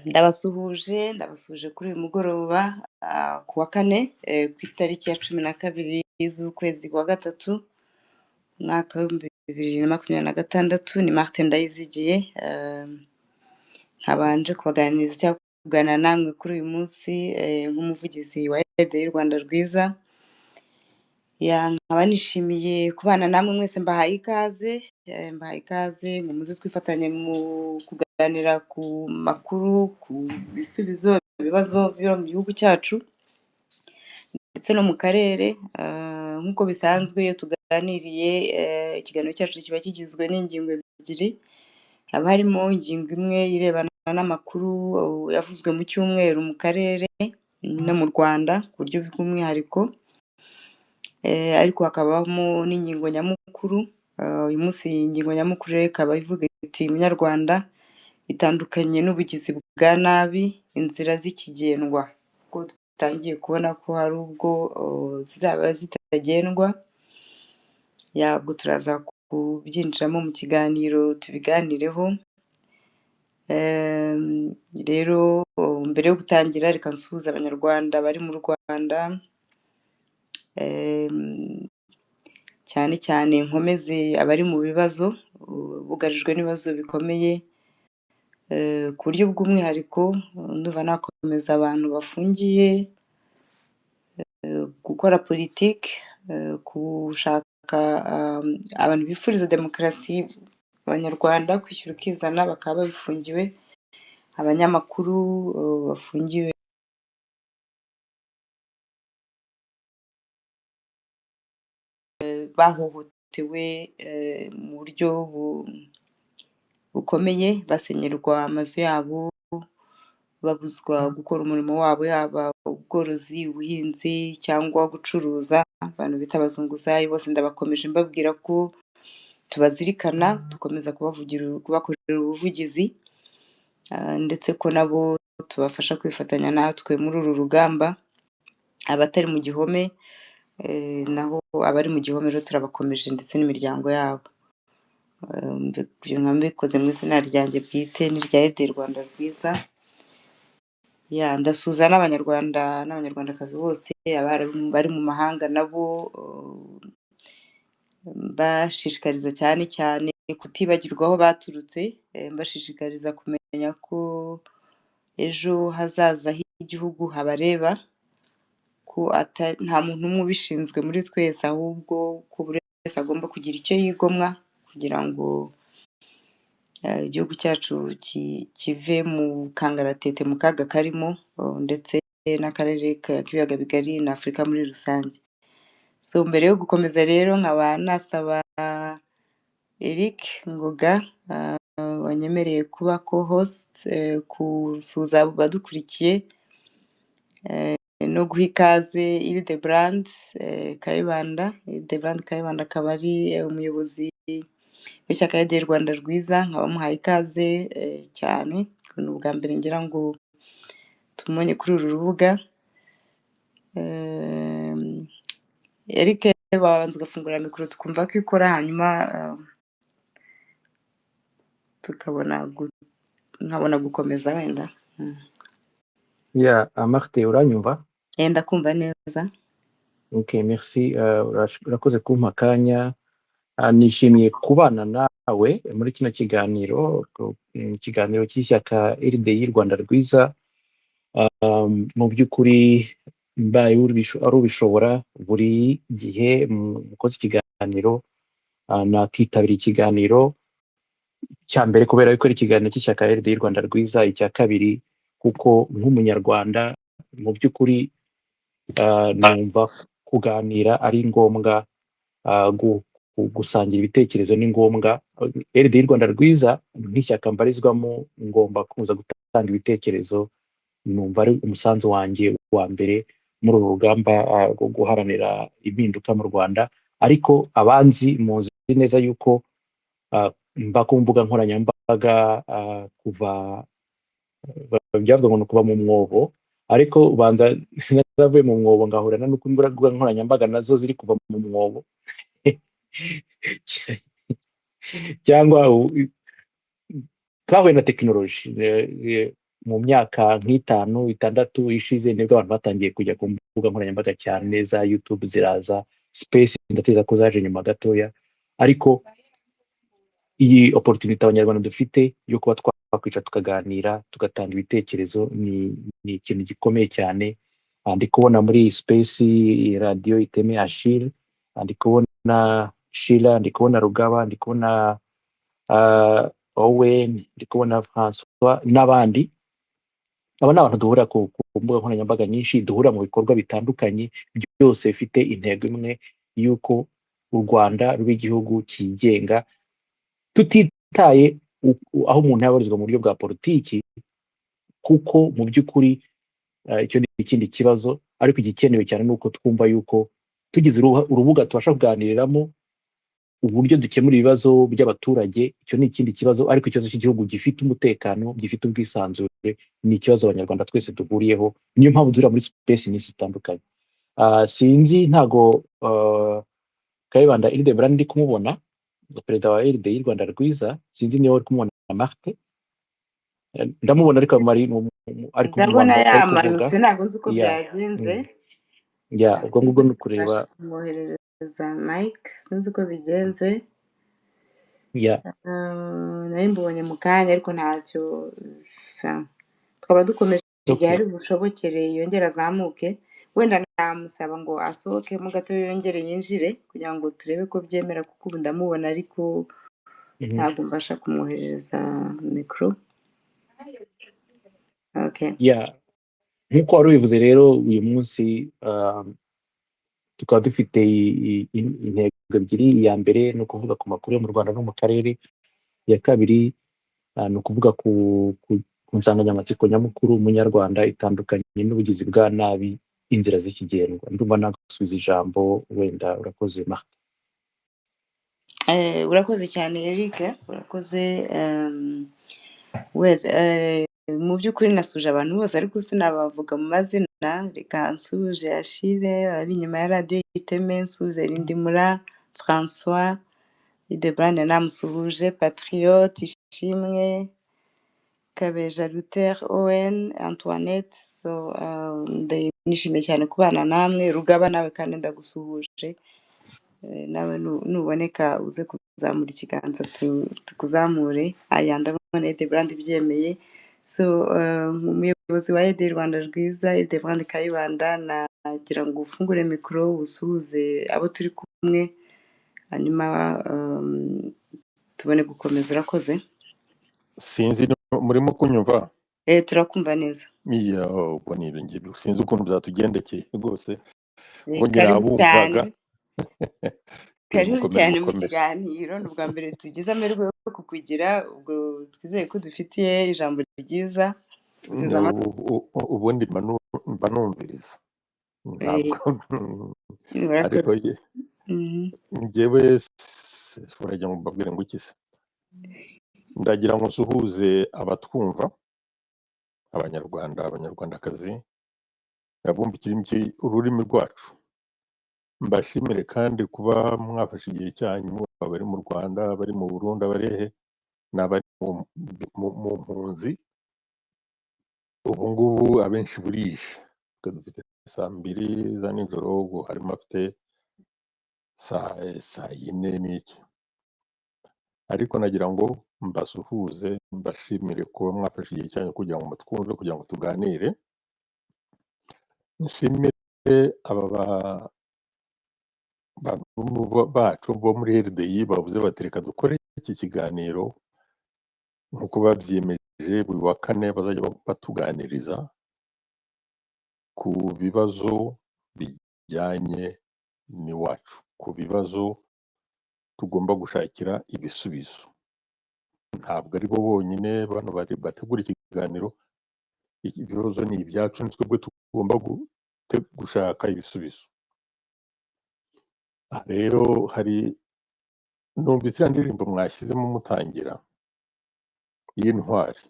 ndabasuhuje kuri uyu mugoroba ku wa kane ku itariki ya 12 z'ukwezi kwa gatatu umwaka w'ibihumbi 2026. Ni Martin Ndayizigiye, nkabanje kubaganiriza cyangwa kuganira namwe kuri uyu munsi nk'umuvugizi wa RD y'u Rwanda rwiza. Nkaba nishimiye kubana namwe mwese, mbahaye ikaze ngo muze twifatanye mu kuganira ku makuru, ku bisubizo ibibazo byo mu gihugu cyacu ndetse no mu karere. Nk'uko bisanzwe iyo tuganiriye ikiganiro cyacu kiba kigizwe n'ingingo ebyiri. Haba harimo ingingo imwe irebana n'amakuru yavuzwe mu cyumweru mu karere no mu Rwanda ku buryo bw'umwihariko, ariko hakabamo n'ingingo nyamukuru. Uyu munsi ingingo nyamukuru rero ikaba ivuga iti: Munyarwanda, itandukanye n'ubugizi bwa nabi inzira z'ikigendwa. Kuko dutangiye kubona ko hari ubwo zizaba zitagendwa, ubwo turaza kubyinjiramo mu kiganiro tubiganireho. Rero mbere yo gutangira reka nsuhuze abanyarwanda bari mu Rwanda, cyane cyane nkomeze abari mu bibazo, bugarijwe n'ibibazo bikomeye, ku buryo bw'umwihariko ndumva nakomeza abantu bafungiye gukora politiki, gushaka abantu bifuriza demokarasi, abanyarwanda kwishyura ukizana bakaba babifungiwe, abanyamakuru bafungiwe bahohotewe mu buryo bukomeye, basenyerwa amazu yabo, babuzwa gukora umurimo wabo, yaba ubworozi, ubuhinzi cyangwa gucuruza. Abantu bita abazunguzayi bose ndabakomeje mbabwira ko tubazirikana, dukomeza kubakorera ubuvugizi, ndetse ko nabo tubafasha kwifatanya natwe muri uru rugamba. Abatari mu gihome naho abari mu gihome rero turabakomeje ndetse n'imiryango yabo. Nkaba mbikoze mu izina ryanjye bwite n'irya RD Rwanda rwiza. Ndasuhuza n'abanyarwanda n'abanyarwandakazi bose bari mu mahanga, nabo bashishikariza cyane cyane kutibagirwa aho baturutse, mbashishikariza kumenya ko ejo hazaza h'igihugu habareba, ko nta muntu umwe ubishinzwe muri twese, ahubwo ko buri wese agomba kugira icyo yigomwa kugira ngo igihugu cyacu kive mu kangaratete, mu kaga karimo, ndetse n'akarere k'ibiyaga bigari na Afurika muri rusange. Mbere yo gukomeza rero nkaba nasaba Eric Ngoga wanyemereye kuba co-host, gusuhuza abadukurikiye no guha ikaze Hildebrand Kayibanda. Hildebrand Kayibanda akaba ari umuyobozi w'ishyaka RD Rwanda rwiza, nkaba muhaye ikaze cyane. Ni ubwa mbere ngira ngo tumonye kuri uru rubuga. Eric babanza ugafungura mikoro tukumva ko ikora, hanyuma nkabona gukomeza wenda. Martin, uranyumva? Ndakumva neza. Okay, merci. Urakoze kumpa akanya. Nishimiye kubana nawe muri kino kiganiro, ikiganiro cy'ishyaka RD y'u Rwanda rwiza. Mu by'ukuri mbaye ari ubishobora buri gihe mukoze ikiganiro, nakitabira ikiganiro cya mbere kubera yuko ari ikiganiro cy'ishyaka RD y'u Rwanda rwiza, icya kabiri kuko nk'umunyarwanda mu by'ukuri numva kuganira ari ngombwa, gusangira ibitekerezo ni ngombwa. RD y'u Rwanda rwiza nk'ishyaka mbarizwamo ngomba kuza gutanga ibitekerezo, numva ari umusanzu wanjye wa mbere muri uru rugamba rwo guharanira impinduka mu Rwanda. Ariko abanzi muzi neza yuko mba ku mbuga nkoranyambaga kuva byavuga ngo kuva mu mwobo, ariko ubanza naravuye mu mwobo ngahura n'uko imbuga nkoranyambaga nazo ziri kuva mu mwobo cyangwa kahuye na tekinoloji. mu myaka nk'itanu itandatu ishize nibwo abantu batangiye kujya ku mbuga nkoranyambaga cyane, za YouTube ziraza, Space ndateza ko zaje nyuma gatoya, ariko iyi opportunity abanyarwanda dufite yo kuba twakwica tukaganira tugatanga ibitekerezo ni ikintu gikomeye cyane. Ndi kubona muri Space radio Iteme Achille, ndi kubona Sheila, ndi kubona Rugaba, ndi kubona Owen, ndi kubona François n'abandi. Aba ni abantu duhura ku mbuga nkoranyambaga nyinshi, duhura mu bikorwa bitandukanye, byose bifite intego imwe y'uko u Rwanda ruba igihugu cyigenga, tutitaye aho umuntu yabarizwa mu buryo bwa politiki, kuko mu by'ukuri icyo ni ikindi kibazo, ariko igikenewe cyane ni uko twumva yuko tugize urubuga tubasha kuganiriramo uburyo dukemura ibibazo by'abaturage. Icyo ni ikindi kibazo, ariko ikibazo cy'igihugu gifite umutekano, gifite ubwisanzure, ni ikibazo abanyarwanda twese duhuriyeho. Niyo mpamvu duhurira muri Space nyinshi zitandukanye. Sinzi, ntago Kayibanda Hildebrand ndi kumubona, perezida wa RDI Rwanda Rwiza, sinzi niba uri kumubona na Martin. Ndamubona ariko ariko ndabona ari kuvuga. yamanutse, ntabwo nzi uko byagenze. Ubwo ngubwo ni ukureba kumwoherereza Mike, sinzi uko bigenze. nari mbonye mu kanya ariko ntacyo, twaba dukomeje igihe ari bushobokere yongere azamuke. Wenda namusaba ngo asohokemo gato yongere yinjire kugira ngo turebe ko byemera, kuko ubu ndamubona ariko ntabwo mbasha kumwoherereza mikoro. nk'uko wari ubivuze rero, uyu munsi tukaba dufite intego ebyiri. Iya mbere ni ukuvuga ku makuru yo mu Rwanda no mu karere, iya kabiri ni ukuvuga ku nsanganyamatsiko nyamukuru umunyarwanda itandukanye n'ubugizi bwa nabi, inzira z'ikigendwa. Ndumva nagusubiza ijambo, wenda urakoze Martin. Urakoze cyane Eric, urakoze. Mu by'ukuri nasuje abantu bose ariko sinabavuga mu mazina. Reka nsuje Achille ari inyuma ya radio Iteme, nsuje Rindimura François, Hildebrand namusuhuje, Patriote Ishimwe, Kabeja Luther, Owen, Antoinette. Nishimiye cyane kubana namwe. Rugaba nawe kandi ndagusuhuje, nawe nuboneka uze kuzamura ikiganza tukuzamure. Ndabona Hildebrand byemeye. Umuyobozi wa RDI Rwanda Rwiza, Hildebrand Kayibanda, nagira ngo ufungure mikoro usuhuze abo turi kumwe, hanyuma tubone gukomeza. Urakoze. Sinzi murimo kunyumva? Turakumva neza. Ubwo ni ibingibi, sinzi ukuntu byatugendekeye rwose. Karibu cyane. Karibu cyane mu kiganiro. Ni ubwa mbere tugize amahirwe yo kukugira, ubwo twizeye ko dufitiye ijambo ryiza. Ubundi mba numviriza, ariko njyewe urajya ngo mbabwire ngo iki se. Ndagira ngo nsuhuze abatwumva, abanyarwanda, abanyarwandakazi, abumvira ururimi rwacu. Mbashimire kandi kuba mwafashe igihe cyanyu, abari mu Rwanda, abari mu Burundi, abari he n'abari mu mpunzi. Ubu ngubu abenshi burishe, dufite saa 2 za nijoro, ubwo harimo afite saa 4 n'iki. Ariko nagira ngo mbasuhuze, mbashimire kuba mwafashe igihe cyanyu kugira ngo mutwumve, kugira ngo tuganire. Nshimire aba bantu bacu bo muri RDI bavuze bati reka dukore iki kiganiro nk'uko babyiyemeje, buri wa kane bazajya batuganiriza ku bibazo bijyanye n'iwacu, ku bibazo tugomba gushakira ibisubizo. Ntabwo ari bo bonyine bano bategura ikiganiro, ibibazo ni ibyacu, ni twebwe tugomba gushaka ibisubizo. Rero hari numvise iriya ndirimbo mwashyizemo mutangira y'intwari.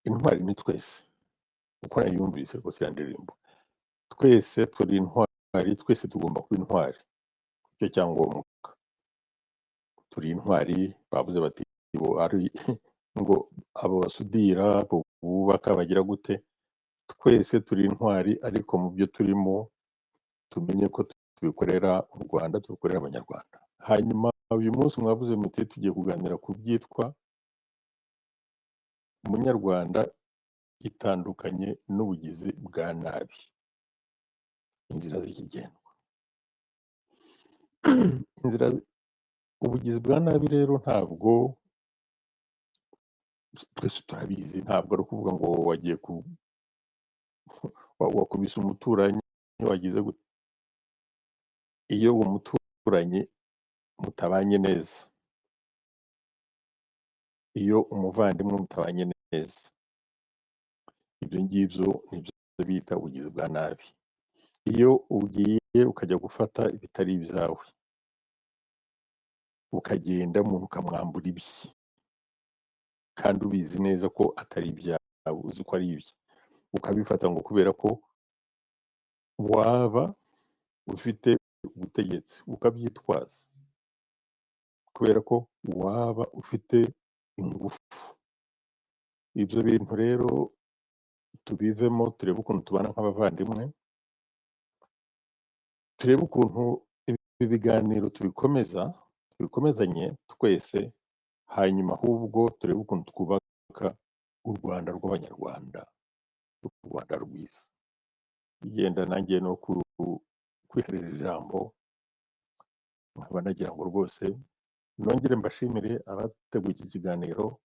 Intwari ni twese, uko nayumvise rwose iriya ndirimbo. Twese turi intwari, twese tugomba kuba intwari, icyo cyangombwa. Turi intwari, bavuze bati ngo abo basudira, abo bubaka, bagira gute, twese turi intwari, ariko mu byo turimo tumenye ko tubikorera u Rwanda, tubikorera abanyarwanda. Hanyuma uyu munsi mwavuze muti tugiye kuganira ku byitwa umunyarwanda itandukanye n'ubugizi bwa nabi, inzira z'ikigendwa. Inzira ubugizi bwa nabi rero ntabwo twese turabizi, ntabwo ari ukuvuga ngo wagiye wakubise umuturanyi wagize gute. Iyo uwo muturanyi mutabanye neza, iyo umuvandimwe mutabanye neza, ibyo ngibyo nibyo bita ubugizi bwa nabi. Iyo ugiye ukajya gufata ibitari ibyawe, ukagenda umuntu ukamwambura ibye kandi ubizi neza ko atari ibyawe, uzi ko ari ibye, ukabifata ngo kubera ko waba ufite ubutegetsi, ukabyitwaza kubera ko waba ufite ingufu. Ibyo bintu rero tubivemo, turebe ukuntu tubana nk'abavandimwe, turebe ukuntu ibi biganiro tubikomezanye twese, hanyuma ahubwo turebe ukuntu twubaka u Rwanda rw'abanyarwanda, u Rwanda rwiza. Yenda nanjye no kwiherera ijambo, nkaba nagira ngo rwose nongere mbashimire abateguye iki kiganiro,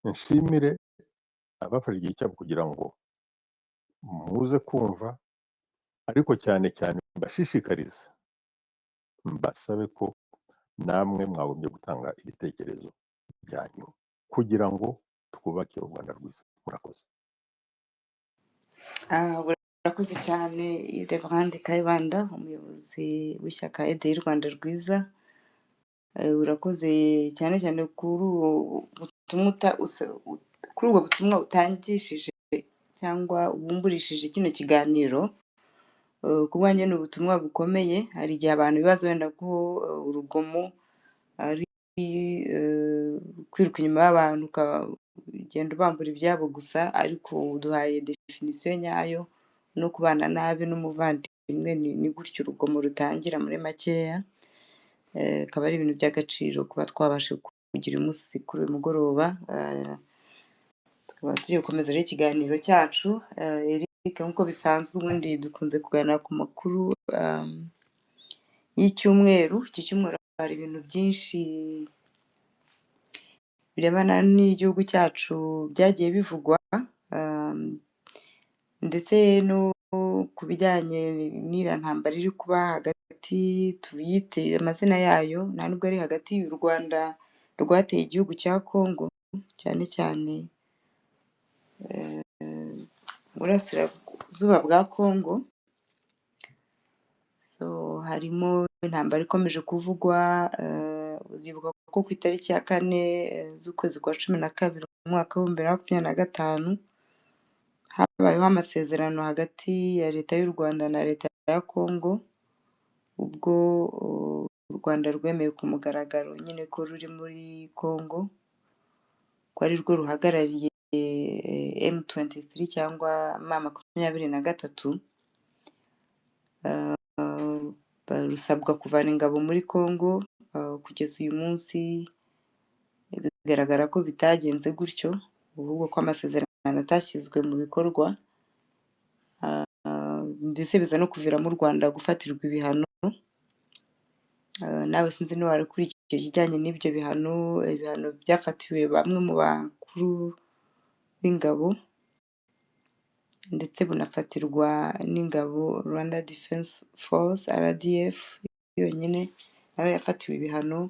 nshimire abafashe igihe cyabo kugira ngo muze kumva, ariko cyane cyane mbashishikariza, mbasabe ko namwe mwagombye gutanga ibitekerezo byanyu kugira ngo twubake u Rwanda rwiza. Murakoze. urakoze cyane Hildebrand Kayibanda, umuyobozi w'ishyaka EDE y'u Rwanda rwiza. Urakoze cyane cyane kuri ubwo butumwa utangishije cyangwa ubumburishije kino kiganiro. Ku bwanjye ni ubutumwa bukomeye. Hari igihe abantu bibaza wenda ko urugomo ari kwiruka inyuma y'abantu ukagenda ubambura ibyabo gusa, ariko uduhaye definisiyo nyayo no kubana nabi n'umuvandimwe, ni gutyo urugomo rutangira muri makeya. Akaba ari ibintu by'agaciro kuba twabasha kugira umunsi kuri uyu mugoroba. Tukaba tugiye gukomeza rero ikiganiro cyacu. Eric, nk'uko bisanzwe ubundi dukunze kuganira ku makuru y'icyumweru. Iki cyumweru hari ibintu byinshi birebana n'igihugu cyacu byagiye bivugwa, ndetse no ku bijyanye n'iriya ntambara iri kuba hagati, tuyite amazina yayo, nta nubwo ari hagati y'u Rwanda rwateye igihugu cya Congo, cyane cyane burasirazuba bwa Congo. Harimo intambara ikomeje kuvugwa. Uzibuka ko ku itariki ya 4 z'ukwezi kwa 12 mu mwaka w'2025 habayeho amasezerano hagati ya leta y'u Rwanda na leta ya Congo, ubwo u Rwanda rwemeye ku mugaragaro nyine ko ruri muri Congo, ko ari rwo ruhagarariye M23 cyangwa M23. Rusabwa kuvana ingabo muri Congo. Kugeza uyu munsi bigaragara ko bitagenze gutyo, ahubwo ko amasezerano atashyizwe mu bikorwa, ndetse biza no kuviramo u Rwanda gufatirwa ibihano. Nawe sinzi niba warakurikiye ikijyanye n'ibyo bihano byafatiwe bamwe mu bakuru b'ingabo, ndetse bunafatirwa n'ingabo Rwanda Defense Force RDF yonyine, nawe yafatiwe ibihano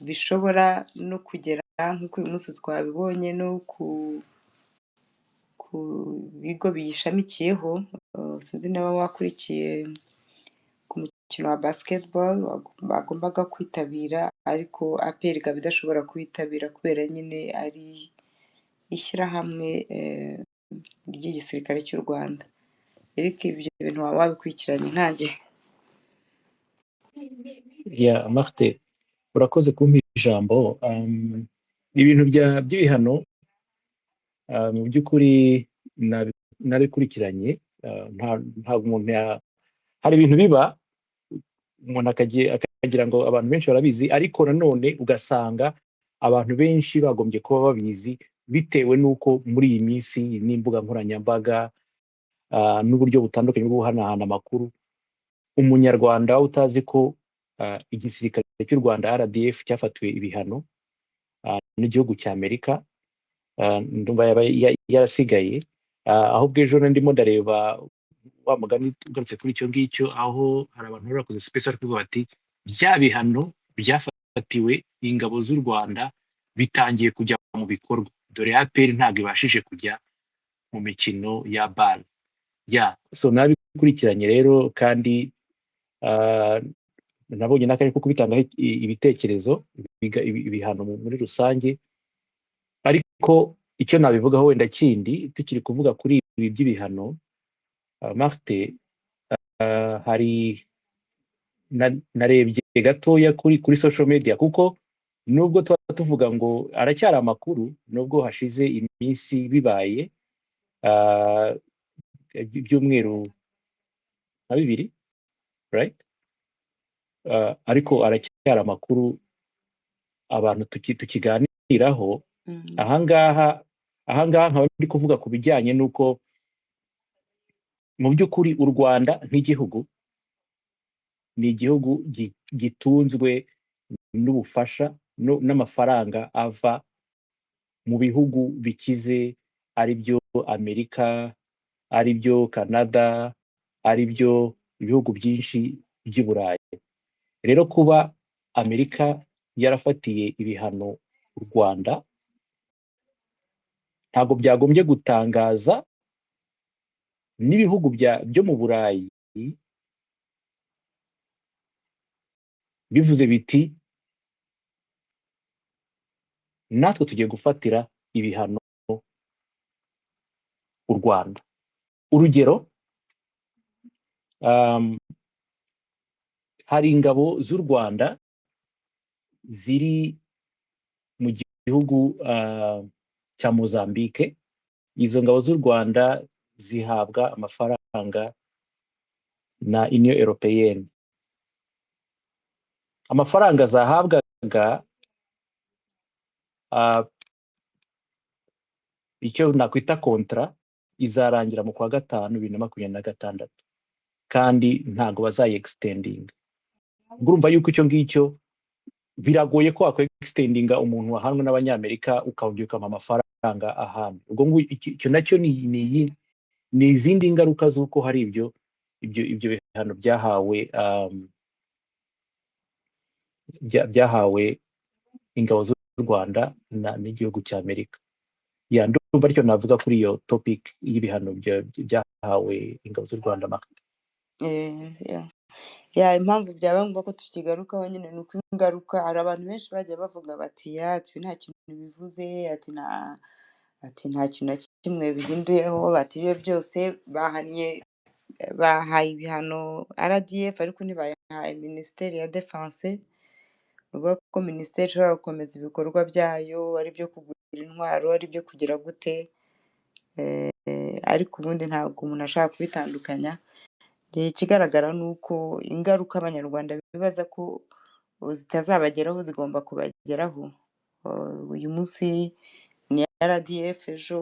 bishobora no kugera, nk'uko uyu munsi twabibonye, no ku bigo biyishamikiyeho. Sinzi niba wakurikiye ku mukino wa basketball bagombaga kwitabira, ariko APR ikaba idashobora kuwitabira kubera nyine ari ishyirahamwe ry'igisirikare cy'u Rwanda. Eric, ibyo bintu waba wabikurikiranye nkanjye? Ya Marthe, urakoze kumpa ijambo. Ibintu by'ibihano mu by'ukuri nabikurikiranye. Ntabwo umuntu hari ibintu biba umuntu akagira ngo abantu benshi barabizi, ariko nanone ugasanga abantu benshi bagombye kuba babizi bitewe n'uko muri iyi minsi n'imbuga nkoranyambaga n'uburyo butandukanye bwo guhanahana amakuru. Umunyarwanda utazi ko igisirikare cy'u Rwanda RDF cyafatiwe ibihano n'igihugu cya Amerika, ndumva yaba yarasigaye. Ahubwo ejo ndimo ndareba wa mugani ugarutse kuri icyo ngicyo, aho hari abantu bari bakoze special kuvuga bati bya bihano byafatiwe ingabo z'u Rwanda bitangiye kujya mu bikorwa, dore APR ntabwo ibashije kujya mu mikino ya BAL. So nabikurikiranye rero, kandi nabonye n'akanya ko kubitangaho ibitekerezo, ibihano muri rusange. Ariko icyo nabivugaho wenda kindi tukiri kuvuga kuri ibi by'ibihano, Martin, hari narebye gatoya kuri social media, kuko nubwo tuba tuvuga ngo aracyari amakuru, nubwo hashize iminsi bibaye ibyumweru nka 2, right? Ariko aracyari amakuru abantu tukiganiraho. Ahangaha nkaba ndi kuvuga ku bijyanye n'uko mu by'ukuri u Rwanda nk'igihugu ni igihugu gitunzwe n'ubufasha n'amafaranga ava mu bihugu bikize, ari byo Amerika, ari byo Canada, ari byo ibihugu byinshi by'i Burayi. Rero kuba Amerika yarafatiye ibihano u Rwanda ntabwo byagombye gutangaza n'ibihugu byo mu Burayi bivuze biti natwe tugiye gufatira ibihano u Rwanda. Urugero, hari ingabo z'u Rwanda ziri mu gihugu cya Mozambique. Izo ngabo z'u Rwanda zihabwa amafaranga na Union Européenne. Amafaranga zahabwaga icyo nakwita kontra izarangira mu kwa gatanu 2026, kandi ntago bazayextendinga. Urumva yuko icyo ngicyo biragoye ko wakora extendinga umuntu wahanwe n'Abanyamerika ukongera ukampa amafaranga ahandi. Ubwo icyo nacyo ni izindi ngaruka z'uko hari ibyo bihano byahawe ingabo z'u Rwanda n'igihugu cya Amerika. Ndumva aricyo navuga kuri iyo topic y'ibihano byahawe ingabo z'u Rwanda. Impamvu byaba ngombwa ko tukigarukaho nyine ni uko ingaruka, hari abantu benshi bagiye bavuga bati nta kintu bivuze, ati nta kintu na kimwe bihinduyeho, bati ibyo byose bahaye ibihano RDF ariko ntibayahaye Minisiteri ya Defense. Uvuga ko Minisiteri ishobora gukomeza ibikorwa byayo, ari byo kugura intwaro, ari byo kugira gute, ariko ubundi ntabwo umuntu ashaka kubitandukanya. Ikigaragara ni uko ingaruka Abanyarwanda bibaza ko zitazabageraho zigomba kubageraho. Uyu munsi ni RDF, ejo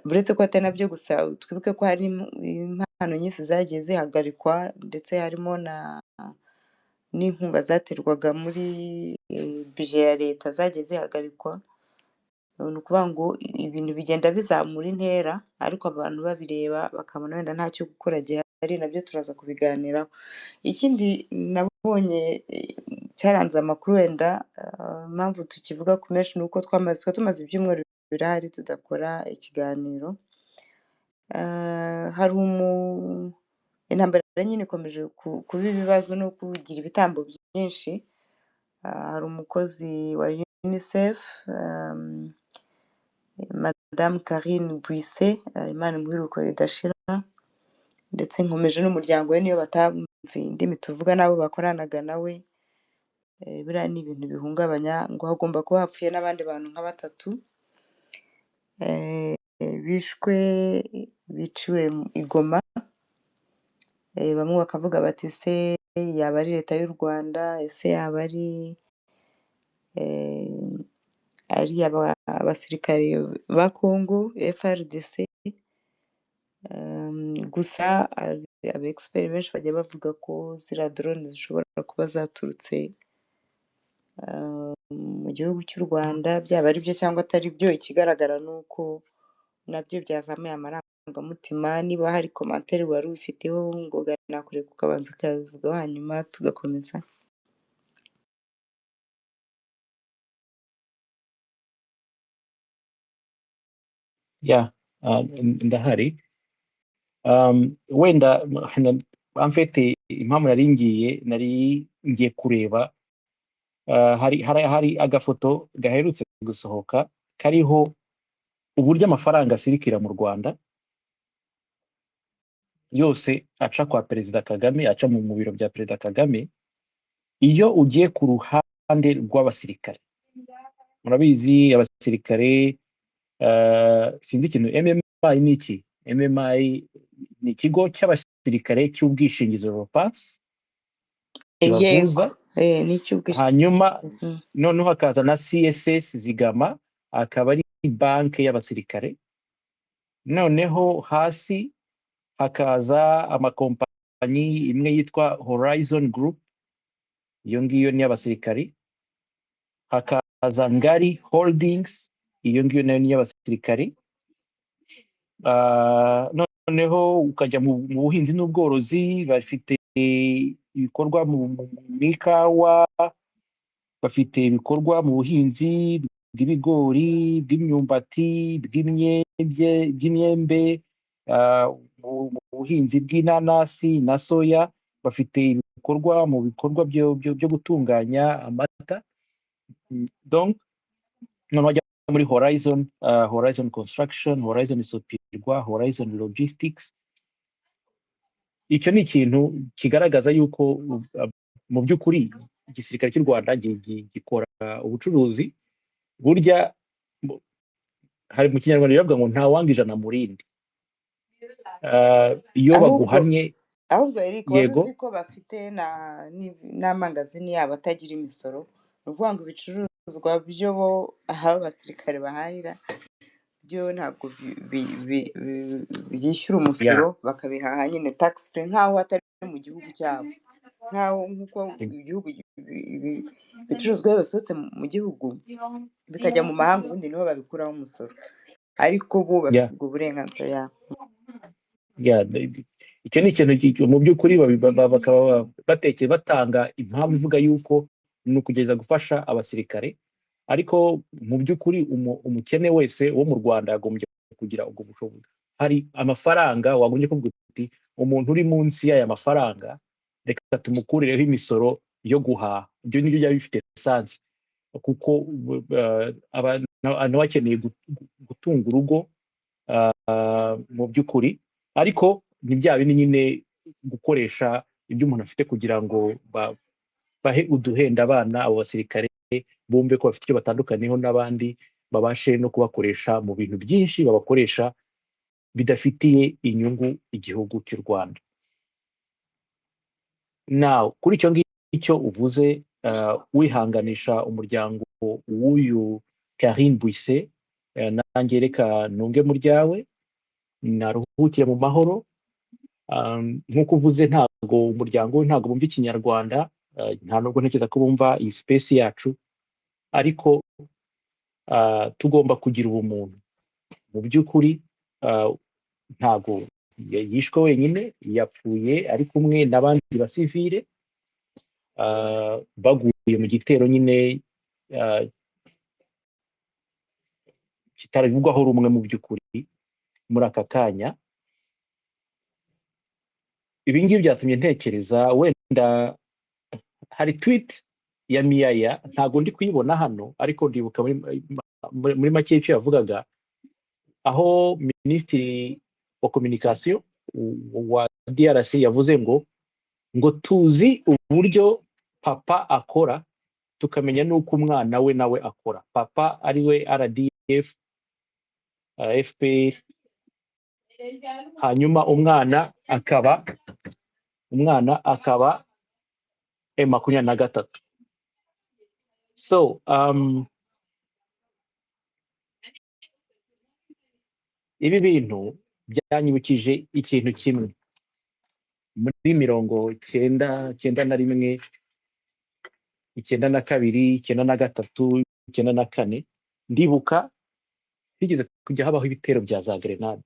uretse ko atari nabyo gusa, twibuke ko hari impano nyinshi zagiye zihagarikwa, ndetse harimo n'inkunga zaterwaga muri bije ya leta zagiye zihagarikwa. Ni ukuvuga ngo ibintu bigenda bizamura intera, ariko abantu babireba bakabona wenda ntacyo gukora gihari, nabyo turaza kubiganiraho. Ikindi nabonye cyaranze amakuru, wenda impamvu tukivuga ku menshi ni uko tumaze ibyumweru birahari tudakora ikiganiro. Hari intambara nyine ikomeje kuba ibibazo no kugira ibitambo byinshi. Hari umukozi wa UNICEF, Madame Karine Buisse, Imana imuhe ridashira, ndetse nkomeje n'umuryango we niyo batamva indimi tuvuga n'abo bakoranaga nawe, biriya ni ibintu bihungabanya, ngo hagomba kuba hapfuye n'abandi bantu nka 3 biciwe i Goma. Bamwe bakavuga bati ese yaba ari leta y'u Rwanda, ese yaba ari abasirikare ba Congo FARDC. Gusa aba expert benshi bagiye bavuga ko ziriya drone zishobora kuba zaturutse mu gihugu cy'u Rwanda, byaba ari byo cyangwa atari byo. Ikigaragara ni uko nabyo byazamuye amarangamutima. Niba hari commentaire wari ubifiteho ngo nakureka ukabanza ukabivugaho hanyuma tugakomeza. Ndahari. Wenda amfite impamvu nari ngiye kureba, hari agafoto gaherutse gusohoka kariho uburyo amafaranga asirikira mu Rwanda yose aca kwa Perezida Kagame, aca mu biro bya Perezida Kagame. Iyo ugiye ku ruhande rw'abasirikare, murabizi abasirikare, sinzi ikintu MMI ni iki. MMI ni ikigo cy'abasirikare cy'ubwishingizi Europass kibavuza. Ni icy'ubwishingizi. Hanyuma noneho hakaza na CSS Zigama, akaba ari banki y'abasirikare. Noneho hasi hakaza amakompanyi, imwe yitwa Horizon Group, iyo ngiyo ni y'abasirikare. Hakaza Ngari Holdings, iyo ngiyo nayo ni y'abasirikare. Noneho ukajya mu buhinzi n'ubworozi, bafite ibikorwa mu ikawa, bafite ibikorwa mu buhinzi bw'ibigori, bw'imyumbati, bw'imyembe, mu buhinzi bw'inanasi na soya, bafite ibikorwa mu bikorwa byo gutunganya amata. Donc noneho bajya muri Horizon Construction, Horizon Isopirwa, Horizon Logistics. Icyo ni ikintu kigaragaza yuko mu by'ukuri igisirikare cy'u Rwanda gikora ubucuruzi. Burya hari mu Kinyarwanda biravuga ngo nta wanga ijana mu rindi. Iyo baguhannye, ahubwo Eric, wari uzi ko bafite n'amangazini yabo atagira imisoro? Ni ukuvuga ngo ibicuruzwa byo aho abasirikare bahahira byo ntabwo byishyura umusoro, bakabihaha nyine tax free, nk'aho atari mu gihugu cyabo, nk'uko igihugu ibicuruzwa iyo bisohotse mu gihugu bikajya mu mahanga ubundi niho babikuraho umusoro, ariko bo bafite ubwo burenganzira. Icyo ni ikintu mu by'ukuri bakaba batanga impamvu ivuga yuko ni ukugeza gufasha abasirikare, ariko mu by'ukuri umukene wese wo mu Rwanda yagombye kugira ubwo bushobozi. Hari amafaranga wagombye kuvuga uti umuntu uri munsi y'aya mafaranga reka tumukurireho imisoro yo guhaha. Ibyo nibyo byaba bifite esansi, kuko abantu bakeneye gutunga urugo mu by'ukuri, ariko ni bya bindi nyine gukoresha ibyo umuntu afite kugira ngo bahe uduhenda abana. Abo basirikare bumve ko bafite icyo batandukaniyeho n'abandi, babashe no kubakoresha mu bintu byinshi babakoresha bidafitiye inyungu igihugu cy'u Rwanda. Kuri icyo ngicyo uvuze, wihanganisha umuryango w'uyu Karine Buisse, nanjye reka nunge mu ryawe, naruhukiye mu mahoro. Nk'uko uvuze, ntabwo umuryango we ntabwo bumva Ikinyarwanda, nta nubwo ntekereza ko bumva iyi space yacu, ariko tugomba kugira ubumuntu. Mu by'ukuri ntabwo yishwe wenyine, yapfuye ari kumwe n'abandi basivile baguye mu gitero nyine kitarivugwaho rumwe mu by'ukuri muri aka kanya. Ibi ngibi byatumye ntekereza, wenda hari tweet ya Miyaya, ntabwo ndi kuyibona hano, ariko ndibuka muri make icyo yavugaga, aho minisitiri wa communication wa DRC yavuze ngo tuzi uburyo papa akora, tukamenya n'uko umwana we nawe akora. Papa ari we RDF, FPR, hanyuma umwana akaba M23. So ibi bintu byanyibukije ikintu kimwe muri 1991, 1992, 1993, 1994. Ndibuka bigeze kujya habaho ibitero bya za grenade,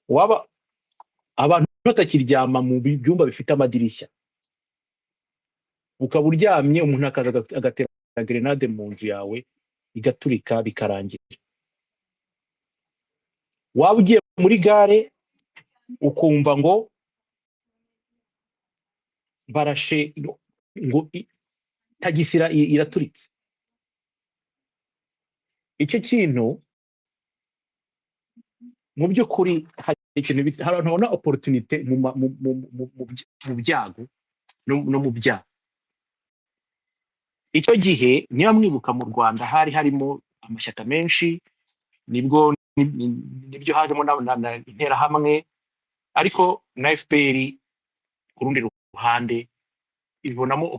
waba abantu batakiryama mu byumba bifite amadirishya, ukaba uryamye umuntu akaza agatera grenade mu nzu yawe igaturika bikarangira. Waba ugiye muri gare ukumva ngo barashe ngo tagisira iraturitse. Icyo kintu mu by'ukuri hari ikintu hari abantu babona opportunité mu byago no mu byaha. Icyo gihe niba mwibuka mu Rwanda hari harimo amashyaka menshi, nibyo hajemo na interahamwe, ariko na FPR ku rundi ruhande ibonamo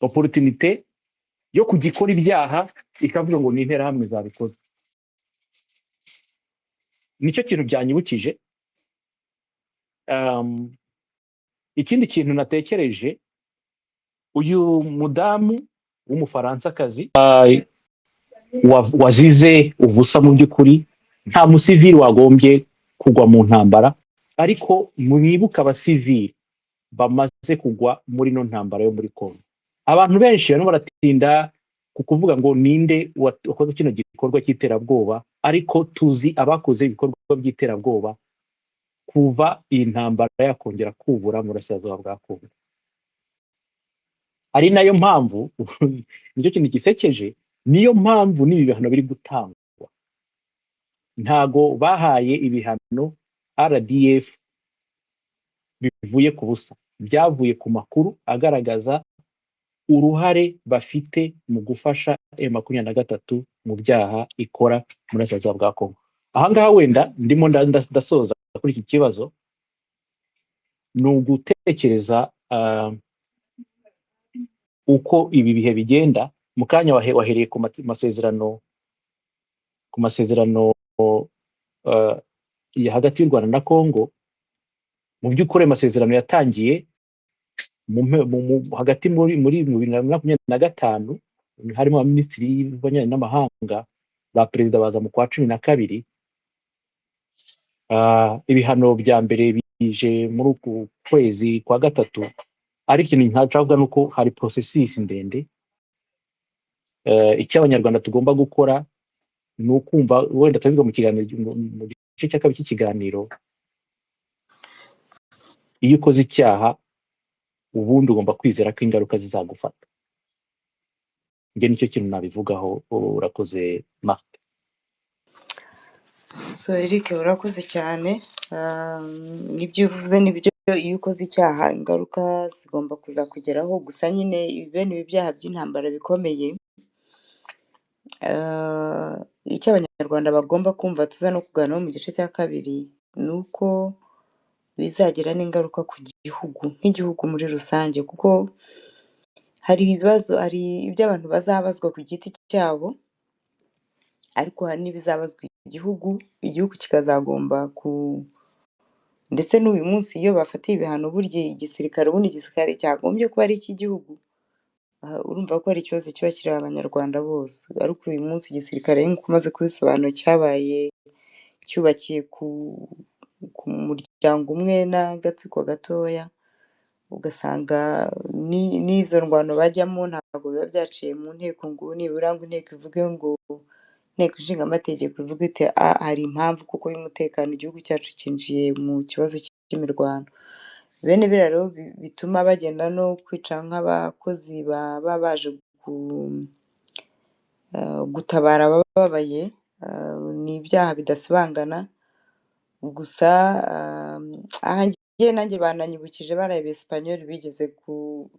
opportunité yo kugikora ibyaha, ikavuga ngo ni interahamwe zabikoze. Nicyo kintu byanyibukije. Ikindi kintu natekereje, uyu mudamu w'Umufaransakazi wazize ubusa, mu by'ukuri nta musivili wagombye kugwa mu ntambara, ariko mwibuka abasivili bamaze kugwa muri no ntambara yo muri Kongo. Abantu benshi barimo baratinda ku kuvuga ngo ninde wakoze kino gikorwa cy'iterabwoba, ariko tuzi abakoze ibikorwa by'iterabwoba kuva iyi ntambara yakongera kubura mu burasirazuba bwa Kongo. Ari nayo mpamvu nicyo kintu gisekeje, niyo mpamvu n'ibi bihano biri gutangwa. Ntago bahaye ibihano RDF bivuye ku busa, byavuye ku makuru agaragaza uruhare bafite mu gufasha M23 mu byaha ikora muri burasirazuba bwa Kongo. Ahangaha wenda ndimo ndasoza kuri iki kibazo, ni ugutekereza uko ibi bihe bigenda. Mu kanya wahereye ku masezerano hagati y'u Rwanda na Kongo. Mu by'ukuri amasezerano yatangiye hagati muri 2025, harimo abaminisitiri b'ububanyi n'amahanga ba perezida baza mu kwa 12. Ibihano bya mbere bije muri uku kwezi kwa gatatu, ariko ikintu ntacavuga nuko hari processes ndende. Icyo abanyarwanda tugomba gukora ni ukumva, wenda tubiga mu kiganiro, mu gice cya kabiri cy'ikiganiro, iyo ukoze icyaha ubundi ugomba kwizera ko ingaruka zizagufata. Njye nicyo kintu nabivugaho. Urakoze Marthe. So Eric, urakoze cyane. Nibyo uvuze, nibyo, iyo ukoze icyaha ingaruka zigomba kuza kugeraho. Gusa nyine bene ibi byaha by'intambara bikomeye, icyo abanyarwanda bagomba kumva tuza no kuganiraho mu gice cya kabiri, ni uko bizagira n'ingaruka ku gihugu nk'igihugu muri rusange, kuko hari ibibazo, hari ibyo abantu bazabazwa ku giti cyabo, ariko hari n'ibizabazwa igihugu kikazagomba ndetse n'uyu munsi iyo bafatiye ibihano, burya igisirikare, ubundi igisirikare cyagombye kuba ari icy'igihugu. Urumva ko ari ikibazo kiba kireba abanyarwanda bose, ariko uyu munsi igisirikare nk'uko umaze kubisobanura cyabaye cyubakiye ku muryango umwe n'agatsiko gatoya, ugasanga n'izo ndwano bajyamo ntabwo biba byaciye mu nteko, ngo nibura ngo inteko ivuge, ngo inteko ishinga amategeko ivuge iti hari impamvu kuko y'umutekano igihugu cyacu cyinjiye mu kibazo cy'imirwano. Bene biriya rero bituma bagenda no kwica nk'abakozi baba baje gutabara abababaye. Ni ibyaha bidasibangana. Gusa aha yewe nanjye bananyibukije baraye Abesipanyoli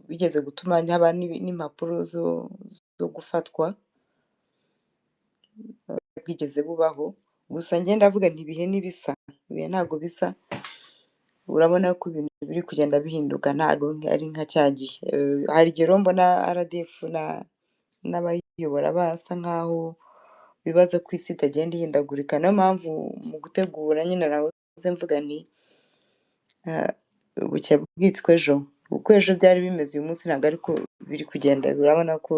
bigeze gutuma haba n'impapuro zo gufatwa bwigeze bubaho, gusa njye ndavuga nti ibihe ntibisa, ibihe ntabwo bisa, urabona ko ibintu biri kugenda bihinduka ntabwo ari nka cya gihe. Hari igihe rero mbona RDF n'abayiyobora basa nkaho bibaza ko isi itagenda ihindagurika, niyo mpamvu mu gutegura nyine nahoze mvuga nti bucya bwitswe ejo, uko ejo byari bimeze uyu munsi ntabwo ariko biri kugenda, urabona ko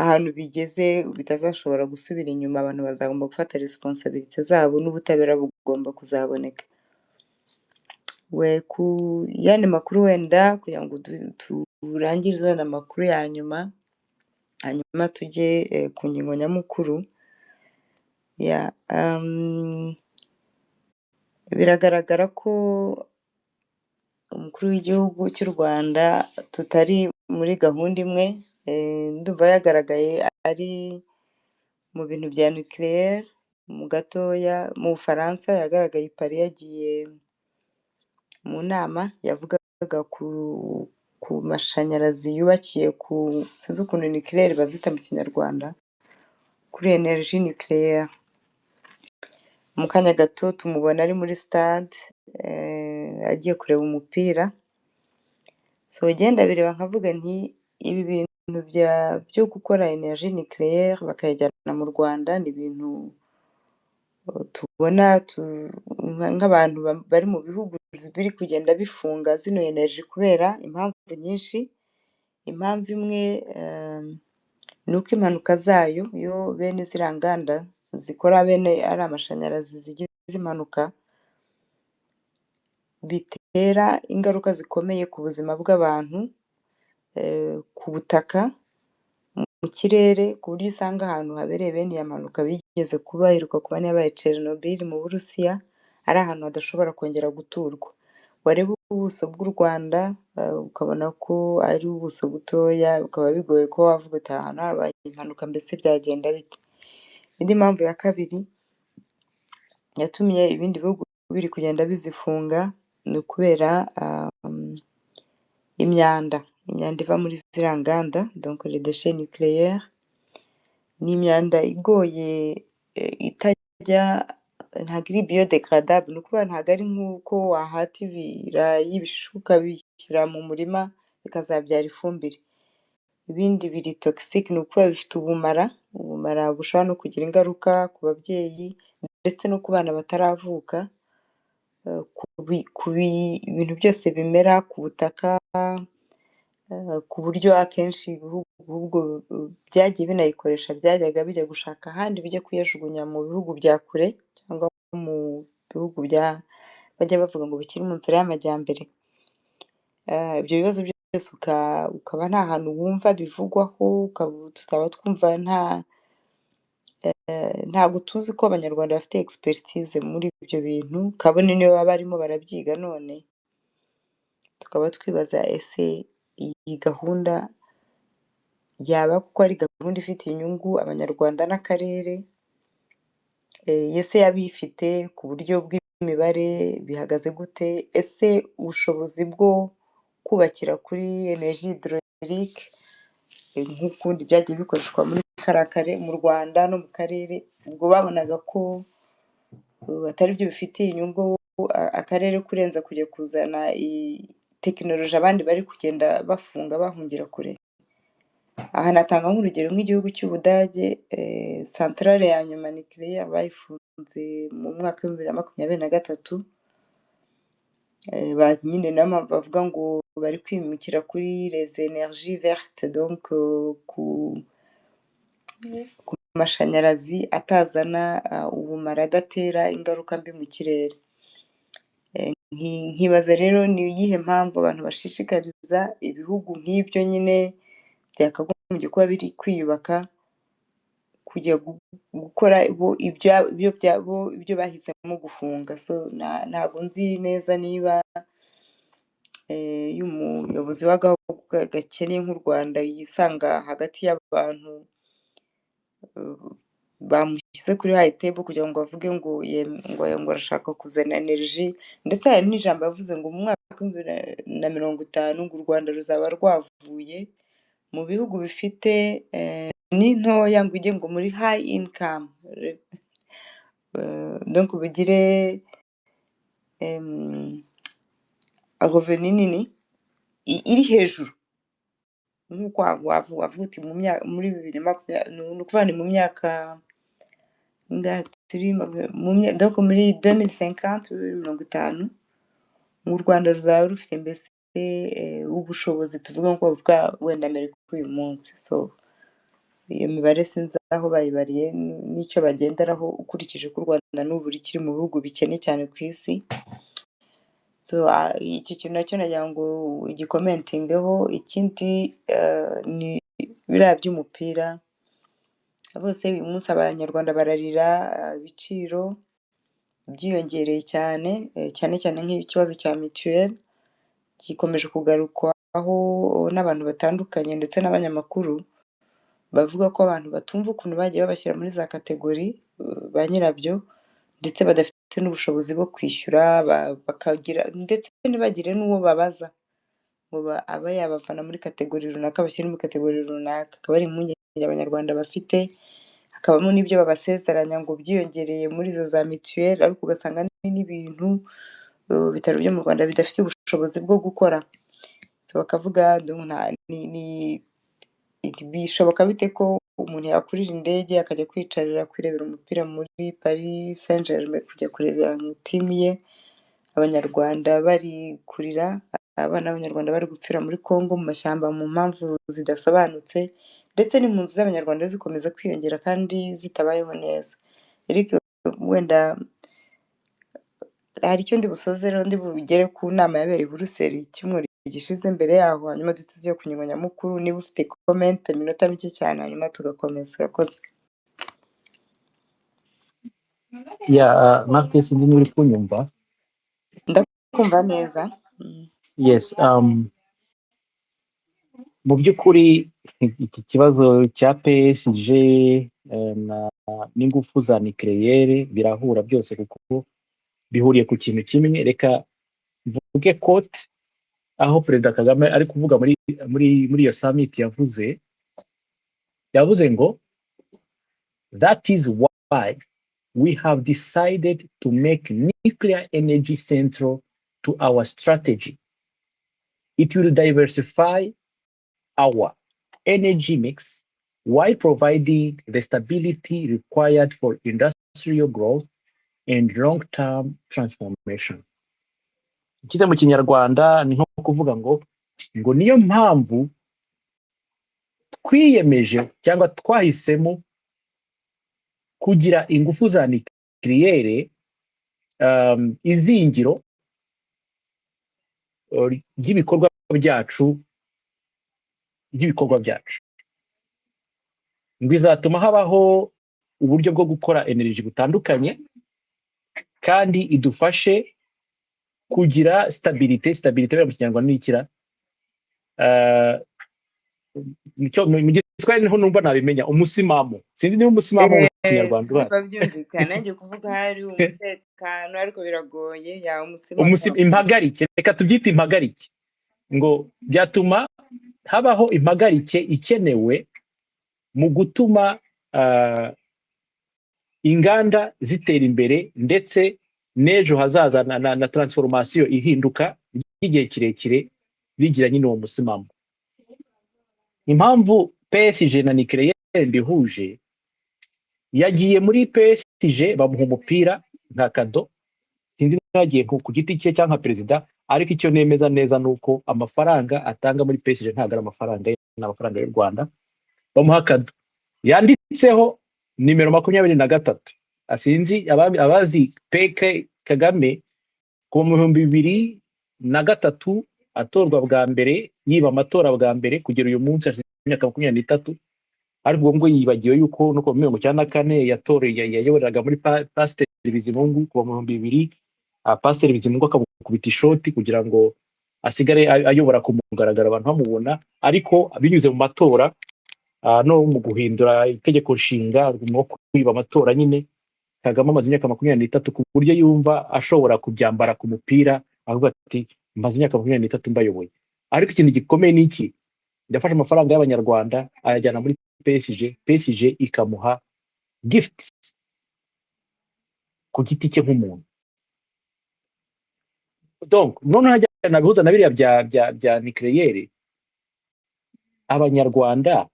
ahantu bigeze bitazashobora gusubira inyuma, abantu bazagomba gufata resiponsabirite zabo n'ubutabera bugomba kuzaboneka. Ku yandi makuru wenda kugira ngo turangirize wenda amakuru ya nyuma, hanyuma tujye ku ngingo nyamukuru. Biragaragara ko umukuru w'igihugu cy'u Rwanda tutari muri gahunda imwe, ndumva yagaragaye ari mu bintu bya nucléaire mu gatoya, mu Bufaransa yagaragaye i Paris yagiye mu nama yavugaga ku mashanyarazi yubakiye sinzi ukuntu nucléaire bazita mu kinyarwanda, kuri energie nucléaire. Mu kanya gato tumubona ari muri stade agiye kureba umupira, genda bireba nkavuga nti ibi bintu byo gukora energie nucléaire bakayijyana mu Rwanda ni ibintu tubona nk'abantu bari mu bihugu biri kugenda bifunga zino energie kubera impamvu nyinshi. Impamvu imwe ni uko impanuka zayo iyo bene ziriya nganda zikora bene ari amashanyarazi zigize impanuka, bitera ingaruka zikomeye ku buzima bw'abantu, ku butaka, mu kirere, ku buryo usanga ahantu habereye bene iyo mpanuka bigeze kubahiruka kuba yabaye Chernobyl mu Burusiya, ari ahantu hadashobora kongera guturwa. Wareba ubuso bw'u Rwanda ukabona ko ari ubuso butoya, bukaba bigoye ko wavuga uti ahantu habaye impanuka mbese byagenda bite. Indi mpamvu ya kabiri yatumye ibindi bihugu biri kugenda bizifunga ni ukubera imyanda iva muri ziriya nganda, donc les déchets nucléaires. Ni imyanda igoye ntabwo iri biodegradable, ni ukuvuga ntabwo ari nk'uko wahata ibirayi ibishishwa ukabishyira mu murima bikazabyara ifumbire. Ibindi biri toxique, ni ukuvuga bifite ubumara bushobora no kugira ingaruka ku babyeyi ndetse no ku bana bataravuka, ku bintu byose bimera ku butaka, ku buryo akenshi ibihugu byagiye binayikoresha byajyaga bijya gushaka ahandi bijya kuyajugunya mu bihugu bya kure cyangwa mu bihugu bajya bavuga ngo bikiri mu nzira y'amajyambere. Ibyo bibazo byose ukaba nta hantu wumva bivugwaho, tukaba twumva ntabwo tuzi ko abanyarwanda bafite expertise muri ibyo bintu, kabone niyo baba barimo barabyiga none, tukaba twibaza ese iyi gahunda yaba kuko ari gahunda ifitiye inyungu abanyarwanda n'akarere, ese yaba iyifite ku buryo bw'imibare bihagaze gute, ese ubushobozi bwo kubakira kuri energie hydraulique nk'ukundi byagiye bikoreshwa mu Rwanda no mu karere, ubwo babonaga ko atari byo bifitiye inyungu akarere kurenza kujya kuzana tekinoloji abandi bari kugenda bafunga bahungira kure. Aha natanga nk'urugero nk'igihugu cy'Ubudage, santarare ya nyuma nucléaire bayifunze mu mwaka w'2023, nyine niyo mpamvu bavuga ngo bari kwimukira kuri les énergies vertes, donc ku mashanyarazi atazana ubumara, adatera ingaruka mbi mu kirere. Nkibaza rero ni iyihe mpamvu abantu bashishikariza ibihugu nk'ibyo nyine byakagombye kuba biri kwiyubaka kujya gukora ibyo bahisemo gufunga. Ntabwo nzi neza niba iyo umuyobozi w'agahugu gakennye nk'u Rwanda yisanga hagati y'abantu bamushyize kuri high table kugira ngo bavuge ngo ngo arashaka kuzana energy, ndetse hari n'ijambo yavuze ngo mu mwaka w'2050 ngo u Rwanda ruzaba rwavuye mu bihugu bifite n'intoya ngo ujye ngo muri high income, donc bigire revenu nini iri hejuru, nk'uko wavuga uti muri 2020 ni ukuvuga ni mu myaka donc muri 2050 u Rwanda ruzaba rufite mbese ubushobozi tuvuga ngo bwa wenda Amerika uyu munsi. So iyo mibare sinzi aho bayibariye n'icyo bagenderaho ukurikije ko u Rwanda n'ubu rukiri mu bihugu bikennye cyane ku isi. So icyo kintu nacyo nagira ngo igikomentingeho. Ikindi ni biriya by'umupira, bose uyu munsi abanyarwanda bararira ibiciro byiyongereye cyane, cyane cyane nk'ikibazo cya mituweli gikomeje kugarukwaho n'abantu batandukanye ndetse n'abanyamakuru, bavuga ko abantu batumva ukuntu bagiye babashyira muri za kategori ba nyirabyo, ndetse badafite n'ubushobozi bwo kwishyura, bakagira ndetse ntibagire n'uwo babaza ngo aba yabavana muri kategori runaka bashyira muri kategori runaka. Akaba ari impungenge abanyarwanda bafite, hakabamo n'ibyo babasezeranya ngo byiyongereye muri izo za mituweli, ariko ugasanga n'ibintu ibitaro byo mu Rwanda bidafite ubushobozi bwo gukora. Bakavuga bishoboka bite ko umuntu yakurira indege akajya kwicarira kwirebera umupira muri Paris Saint-Germain, kujya kurebera mu timu ye, abanyarwanda bari kurira, abana b'abanyarwanda bari gupfira muri Congo mu mashyamba mu mpamvu zidasobanutse, ndetse n'impunzi z'abanyarwanda zikomeza kwiyongera kandi zitabayeho neza. Eric, wenda hari icyo ndi busoze rero ndi bugere ku nama yabereye i Buruseli icyumweru gishize. Mbere yaho hanyuma dutuziye ku nyungu nyamukuru, niba ufite comment iminota mike cyane hanyuma tugakomeza. Urakoze. Martin, sinzi niba uri kunyumva. Ndakumva neza. Yes, mu by'ukuri iki kibazo cya PSG n'ingufu za nucléaire birahura byose kuko bihuriye ku kintu kimwe. Reka mvuge quote aho Perezida Kagame ari kuvuga muri iyo summit yavuze ngo that is why we have decided to make nuclear energy central to our strategy. It will diversify our energy mix while providing the stability required for industrial growth and long-term transformation. Ikize mu Kinyarwanda ni nko kuvuga ngo niyo mpamvu twiyemeje cyangwa twahisemo kugira ingufu za nucléaire, izingiro ry'ibikorwa byacu ngo izatuma habaho uburyo bwo gukora energy butandukanye kandi idufashe kugira stabilité mu Kinyarwanda n'ikira mu Giswahili niho numva nabimenya umusimamo. Sinzi niba umusimamo mu Kinyarwanda byumvikana. Nanjye kuvuga hari umutekano ariko biragoye. Ya umusimamo, impagarike, reka tubyite impagarike, ngo byatuma habaho impagarike ikenewe mu gutuma inganda zitera imbere, ndetse n'ejo hazaza na transformation ihinduka y'igihe kirekire bigira nyine uwo musimamo. Impamvu PSG na nucléaire bihuje, yagiye muri PSG bamuha umupira nka kado, sinzi niba yagiye ku giti cye cyangwa perezida, ariko icyo nemeza neza nuko amafaranga atanga muri PSG ntabwo ari amafaranga ye, n'amafaranga y'u Rwanda. Bamuha kado yanditseho nimero 23. Asinzi abazi PK Kagame ku mu 2003 atorwa bwa mbere, yiba amatora bwa mbere kugera uyu munsi imyaka 23, ariko ubwo yibagiwe yuko no ku 1994 yatoreye yayoboraga muri Pasteur Bizimungu ku mu 2000. Pasteur Bizimungu akabukubita ishoti kugira ngo asigare ayobora ku mugaragaro abantu bamubona, ariko binyuze mu matora no mu guhindura itegeko nshinga no kwiba amatora nyine. Kagame amaze imyaka 23 ku buryo yumva ashobora kubyambara ku mupira avuga ati maze imyaka 23 mbayoboye. Ariko ikintu gikomeye ni iki, yafashe amafaranga y'abanyarwanda ayajyana muri PSG ikamuha gifts ku giti cye nk'umuntu. Donc none hajyana bihuza na biriya bya nucléaire. Abanyarwanda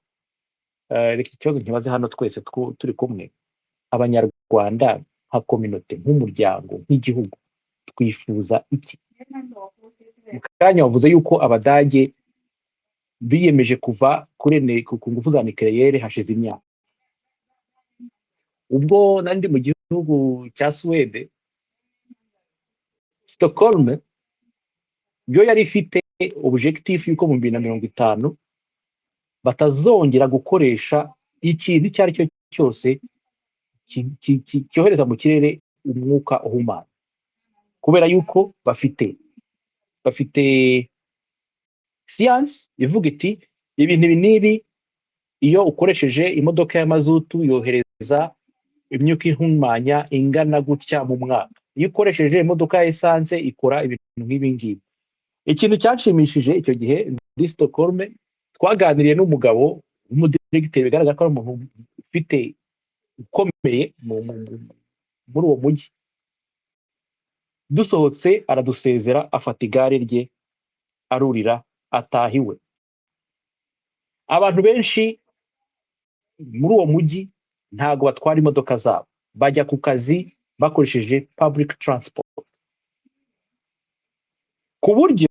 reka ikibazo nkibaze hano twese turi kumwe. Abanyarwanda nka community, nk'umuryango, nk'igihugu twifuza iki? Mukanya wavuze yuko Abadage biyemeje kuva kuri ku ngufu za nucléaire hashize imyaka. Ubwo nandi mu gihugu cya Swede, Stockholm byo yari ifite objectif yuko mu 2050 batazongera gukoresha ikintu icyo ari cyo cyose cyohereza mu kirere umwuka uhumana, kubera yuko bafite science ivuga iti ibintu nibi iyo ukoresheje imodoka y'amazutu yohereza imyuka ihumanya ingana gutya mu mwaka, iyo ukoresheje imodoka ya essence ikora ibintu nk'ibi ngibi. Ikintu cyashimishije icyo gihe muri Stockholm, twaganiriye n'umugabo w'umudirecteur bigaragara ko ari umuntu ufite ukomeye muri uwo mujyi. Dusohotse aradusezera, afata igare rye arurira atahiwe. Abantu benshi muri uwo mujyi ntago batwara imodoka zabo, bajya ku kazi bakoresheje public transport, ku buryo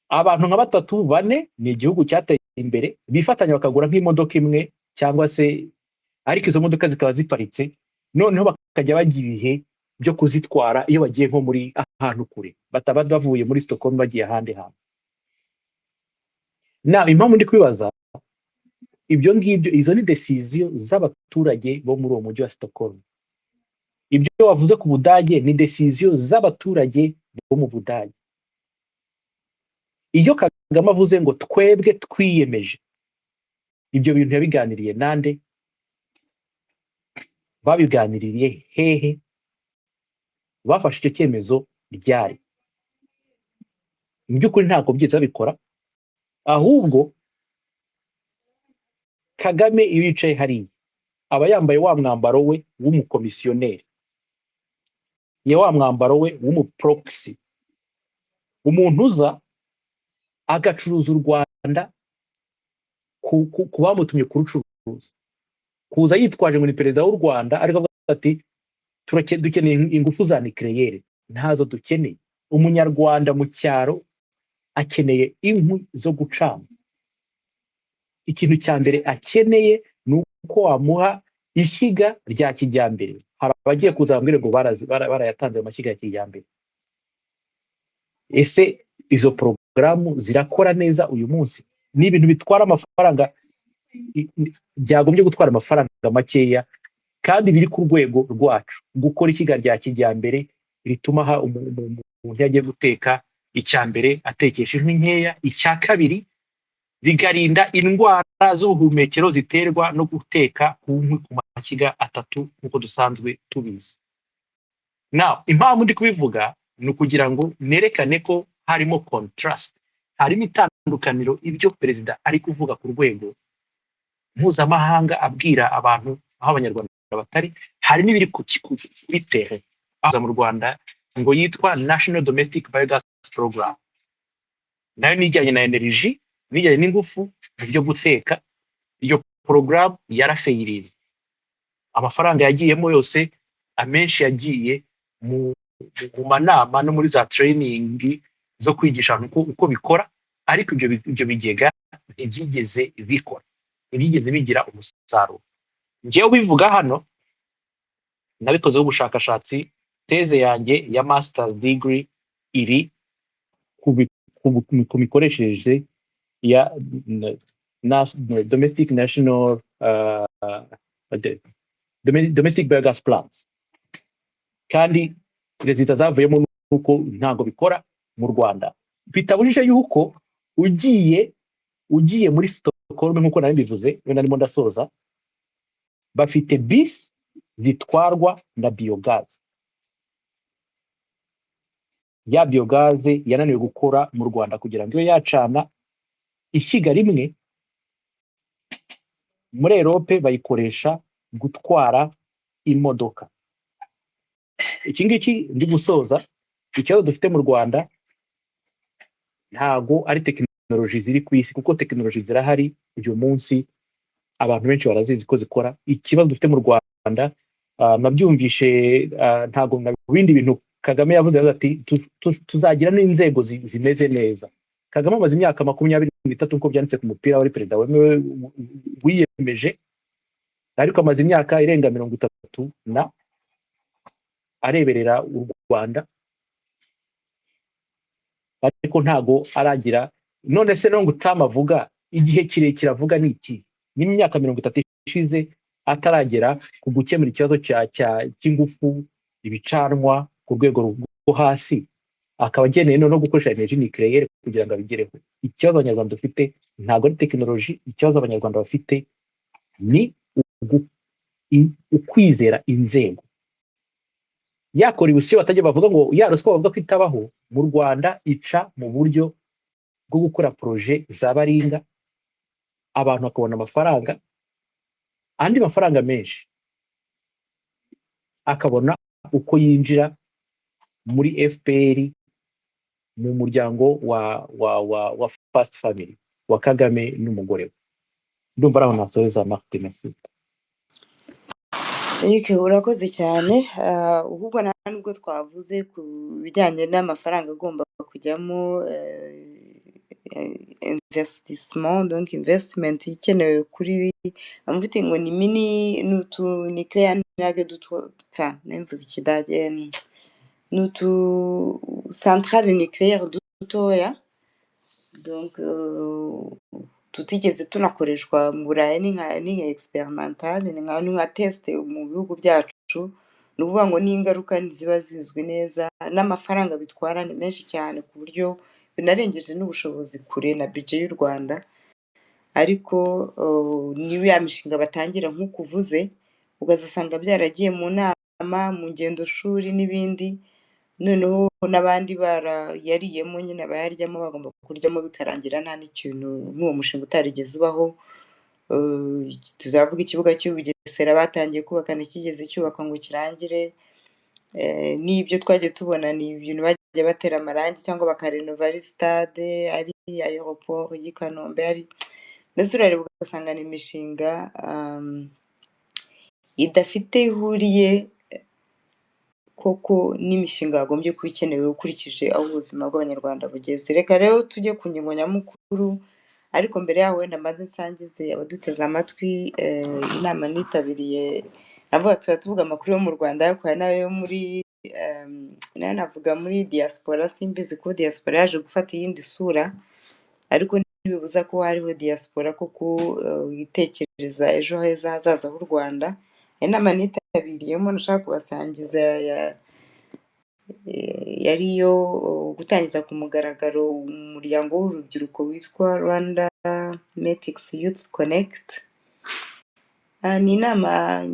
abantu nka 3-4 ni igihugu cyateye imbere bifatanya bakagura nk'imodoka imwe cyangwa se, ariko izo modoka zikaba ziparitse, noneho bakajya bagira ibihe byo kuzitwara iyo bagiye nko muri ahantu kure, bataba bavuye muri Stockholm bagiye ahandi hantu. Impamvu ndi kwibaza ibyo ngibyo, izo ni decision z'abaturage bo muri uwo mujyi wa Stockholm. Ibyo wavuze ku Budage ni decision z'abaturage bo mu Budage. Iyo Kagame avuze ngo twebwe twiyemeje, ibyo bintu yabiganiriye nande? Babiganiriye hehe? Bafashe icyo cyemezo ryari? Mu by'ukuri ntabwo byitse babikora, ahubwo Kagame iyo yicaye hariya aba yambaye wa mwambaro we w'umukomisiyoneri, ya wa mwambaro we w'umuproxy, umuntu uza agacuruza u Rwanda ku bamutumye kurucuruza, kuza yitwaje ngo ni perezida w'u Rwanda ariko avuga ati dukeneye ingufu za nucléaire. Ntazo dukeneye. Umunyarwanda mu cyaro akeneye inkwi zo gucana. Ikintu cya mbere akeneye ni uko wamuha ishyiga rya kijyambere. Hari abagiye kuza bambwire ngo barayatanze amashyiga ya kijyambere. Ese izo porogaramu zirakora neza uyu munsi? Ni ibintu bitwara amafaranga, byagombye gutwara amafaranga makeya, kandi biri ku rwego rwacu. Gukora ishyiga rya kijyambere rituma umuntu yagiye guteka, icya mbere atekesha inkwi nkeya, icya kabiri bigarinda indwara z'ubuhumekero ziterwa no guteka ku nkwi ku mashyiga 3 nk'uko dusanzwe tubizi. Impamvu ndi kubivuga ni ukugira ngo nerekane ko harimo contrast, harimo itandukaniro ibyo perezida ari kuvuga ku rwego mpuzamahanga abwira abantu aho abanyarwanda batari, hari n'ibiri kuri terrain. Aza mu Rwanda ngo yitwa National Domestic Biogas Program, nayo nijyanye na energy, nijyanye n'ingufu byo guteka. Iyo program yarafeyirinze, amafaranga yagiyemo yose amenshi yagiye mu manama no muri za training zo kwigisha uko bikora, ariko ibyo bigega ntibyigeze bikora, ntibyigeze bigira umusaruro. Ngewe bivuga hano nabikozeho ubushakashatsi, teze yanjye ya master's degree iri ku mikoresheje ya domestic national domestic biogas plants, kandi rezita zavuyemo nuko ntago bikora mu Rwanda. Bitabujije yuko ugiye muri Stockholm Stockholm nk'uko nari mbivuze wenda ndimo ndasoza, bafite bisi zitwarwa na biogaze. Ya biogaze yananiwe gukora mu Rwanda kugira ngo iyo yacana ishyiga rimwe, muri Europe bayikoresha gutwara imodoka. Iki ngiki ndi gusoza, ikibazo dufite mu Rwanda ntago ari tekinoloji ziri ku isi, kuko tekinoloji zirahari uyu munsi, abantu benshi barazizi ko zikora. Ikibazo dufite mu Rwanda nabyumvishe, ntago na bindi bintu Kagame yavuze ati tuzagira n'inzego zimeze neza. Kagame amaze imyaka 23 uko byanditse ku mupira, wari perezida wemewe wiyemeje, ariko amaze imyaka irenga 30 na areberera u Rwanda, ariko ntago aragira. None se no ngutama avuga igihe kirekire avuga ni iki? N'imyaka 30 ishize ataragera ku gukemura ikibazo cy'ingufu ibicanwa ku rwego rwo hasi, akaba ageneye no gukoresha energy nucléaire kugira ngo abigereho. Ikibazo abanyarwanda dufite ntago ari tekinoloji, ikibazo abanyarwanda bafite ni ukwizera inzego. Yakora ibusiyo batajya bavuga ngo ya ruswa bavuga ko itabaho, mu Rwanda ica mu buryo bwo gukora projet za baringa, abantu bakabona amafaranga, andi mafaranga menshi akabona uko yinjira muri FPR, mu muryango wa First Family wa Kagame n'umugore we. Ndumva araho nasoheza Martin. Merci. Eric, urakoze cyane. Ahubwo nubwo twavuze ku bijyanye n'amafaranga agomba kujyamo investissement, donc investment ikenewe kuri amufite ngo ni mini n'utu nucléaire nage enfin nemvuze ikidage, n'utu centrale nucléaire dutoya, donc tutigeze tunakoreshwa mu Burayi, ni nka experimental, ni nka test mu bihugu byacu. Ni ukuvuga ngo n'ingaruka ziba zizwi neza, n'amafaranga bitwara ni menshi cyane ku buryo binarengeje n'ubushobozi kure na budget y'u Rwanda. Ariko niyo ya mishinga batangira nk'uko uvuze, ukazasanga byaragiye mu nama, mu ngendo shuri n'ibindi, noneho n'abandi yariyemo nyine abayaryamo bagomba kuryamo bikarangira nta n'ikintu n'uwo mushinga utarigeze ubaho. Turavuga ikibuga cy'Ubugesera batangiye kubaka ntikigeze cyubakwa ngo kirangire. N'ibyo twagiye tubona ni ibintu bagiye batera amarangi cyangwa bakarenova ari stade, ari aeroport y'i Kanombe, ari mbese urareba ugasanga ni imishinga idafite ihuriye koko n'imishinga yagombye kuba ikenewe ukurikije aho ubuzima bw'abanyarwanda bugeze. Reka rero tujye ku ngingo nyamukuru, ariko mbere yaho wenda mbanze nsangize abaduteze amatwi inama nitabiriye. Navuga tuvuga amakuru yo mu Rwanda, ariko hari n'ayo muri nayo navuga muri diaspora. Simbizi ko diaspora yaje gufata iyindi sura, ariko ntibibuza ko hariho diaspora koko itekereza ejo heza hazaza h'u Rwanda. Inama nitabiriyemo nashaka kubasangiza yari iyo gutangiza ku mugaragaro umuryango w'urubyiruko witwa Rwanda Metics Youth Connect. Ni inama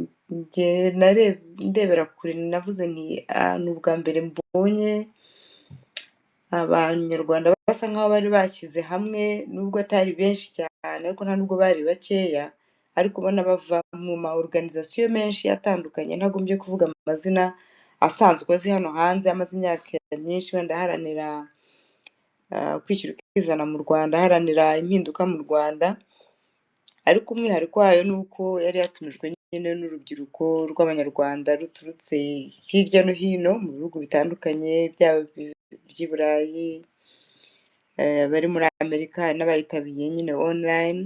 ndebera kure, navuze nti ni ubwa mbere mbonye abanyarwanda basa nk'aho bari bashyize hamwe, nubwo atari benshi cyane ariko nta nubwo bari bakeya, ariko ubona bava mu ma organisation menshi atandukanye, ntagombye kuvuga amazina asanzwe azi hano hanze, amaze imyaka myinshi wenda aharanira kwishyura ukizana mu Rwanda, aharanira impinduka mu Rwanda. Ariko umwihariko wayo ni uko yari yatumijwe nyine n'urubyiruko rw'abanyarwanda ruturutse hirya no hino mu bihugu bitandukanye, byaba by'i Burayi, bari muri Amerika, hari n'abayitabiye nyine online.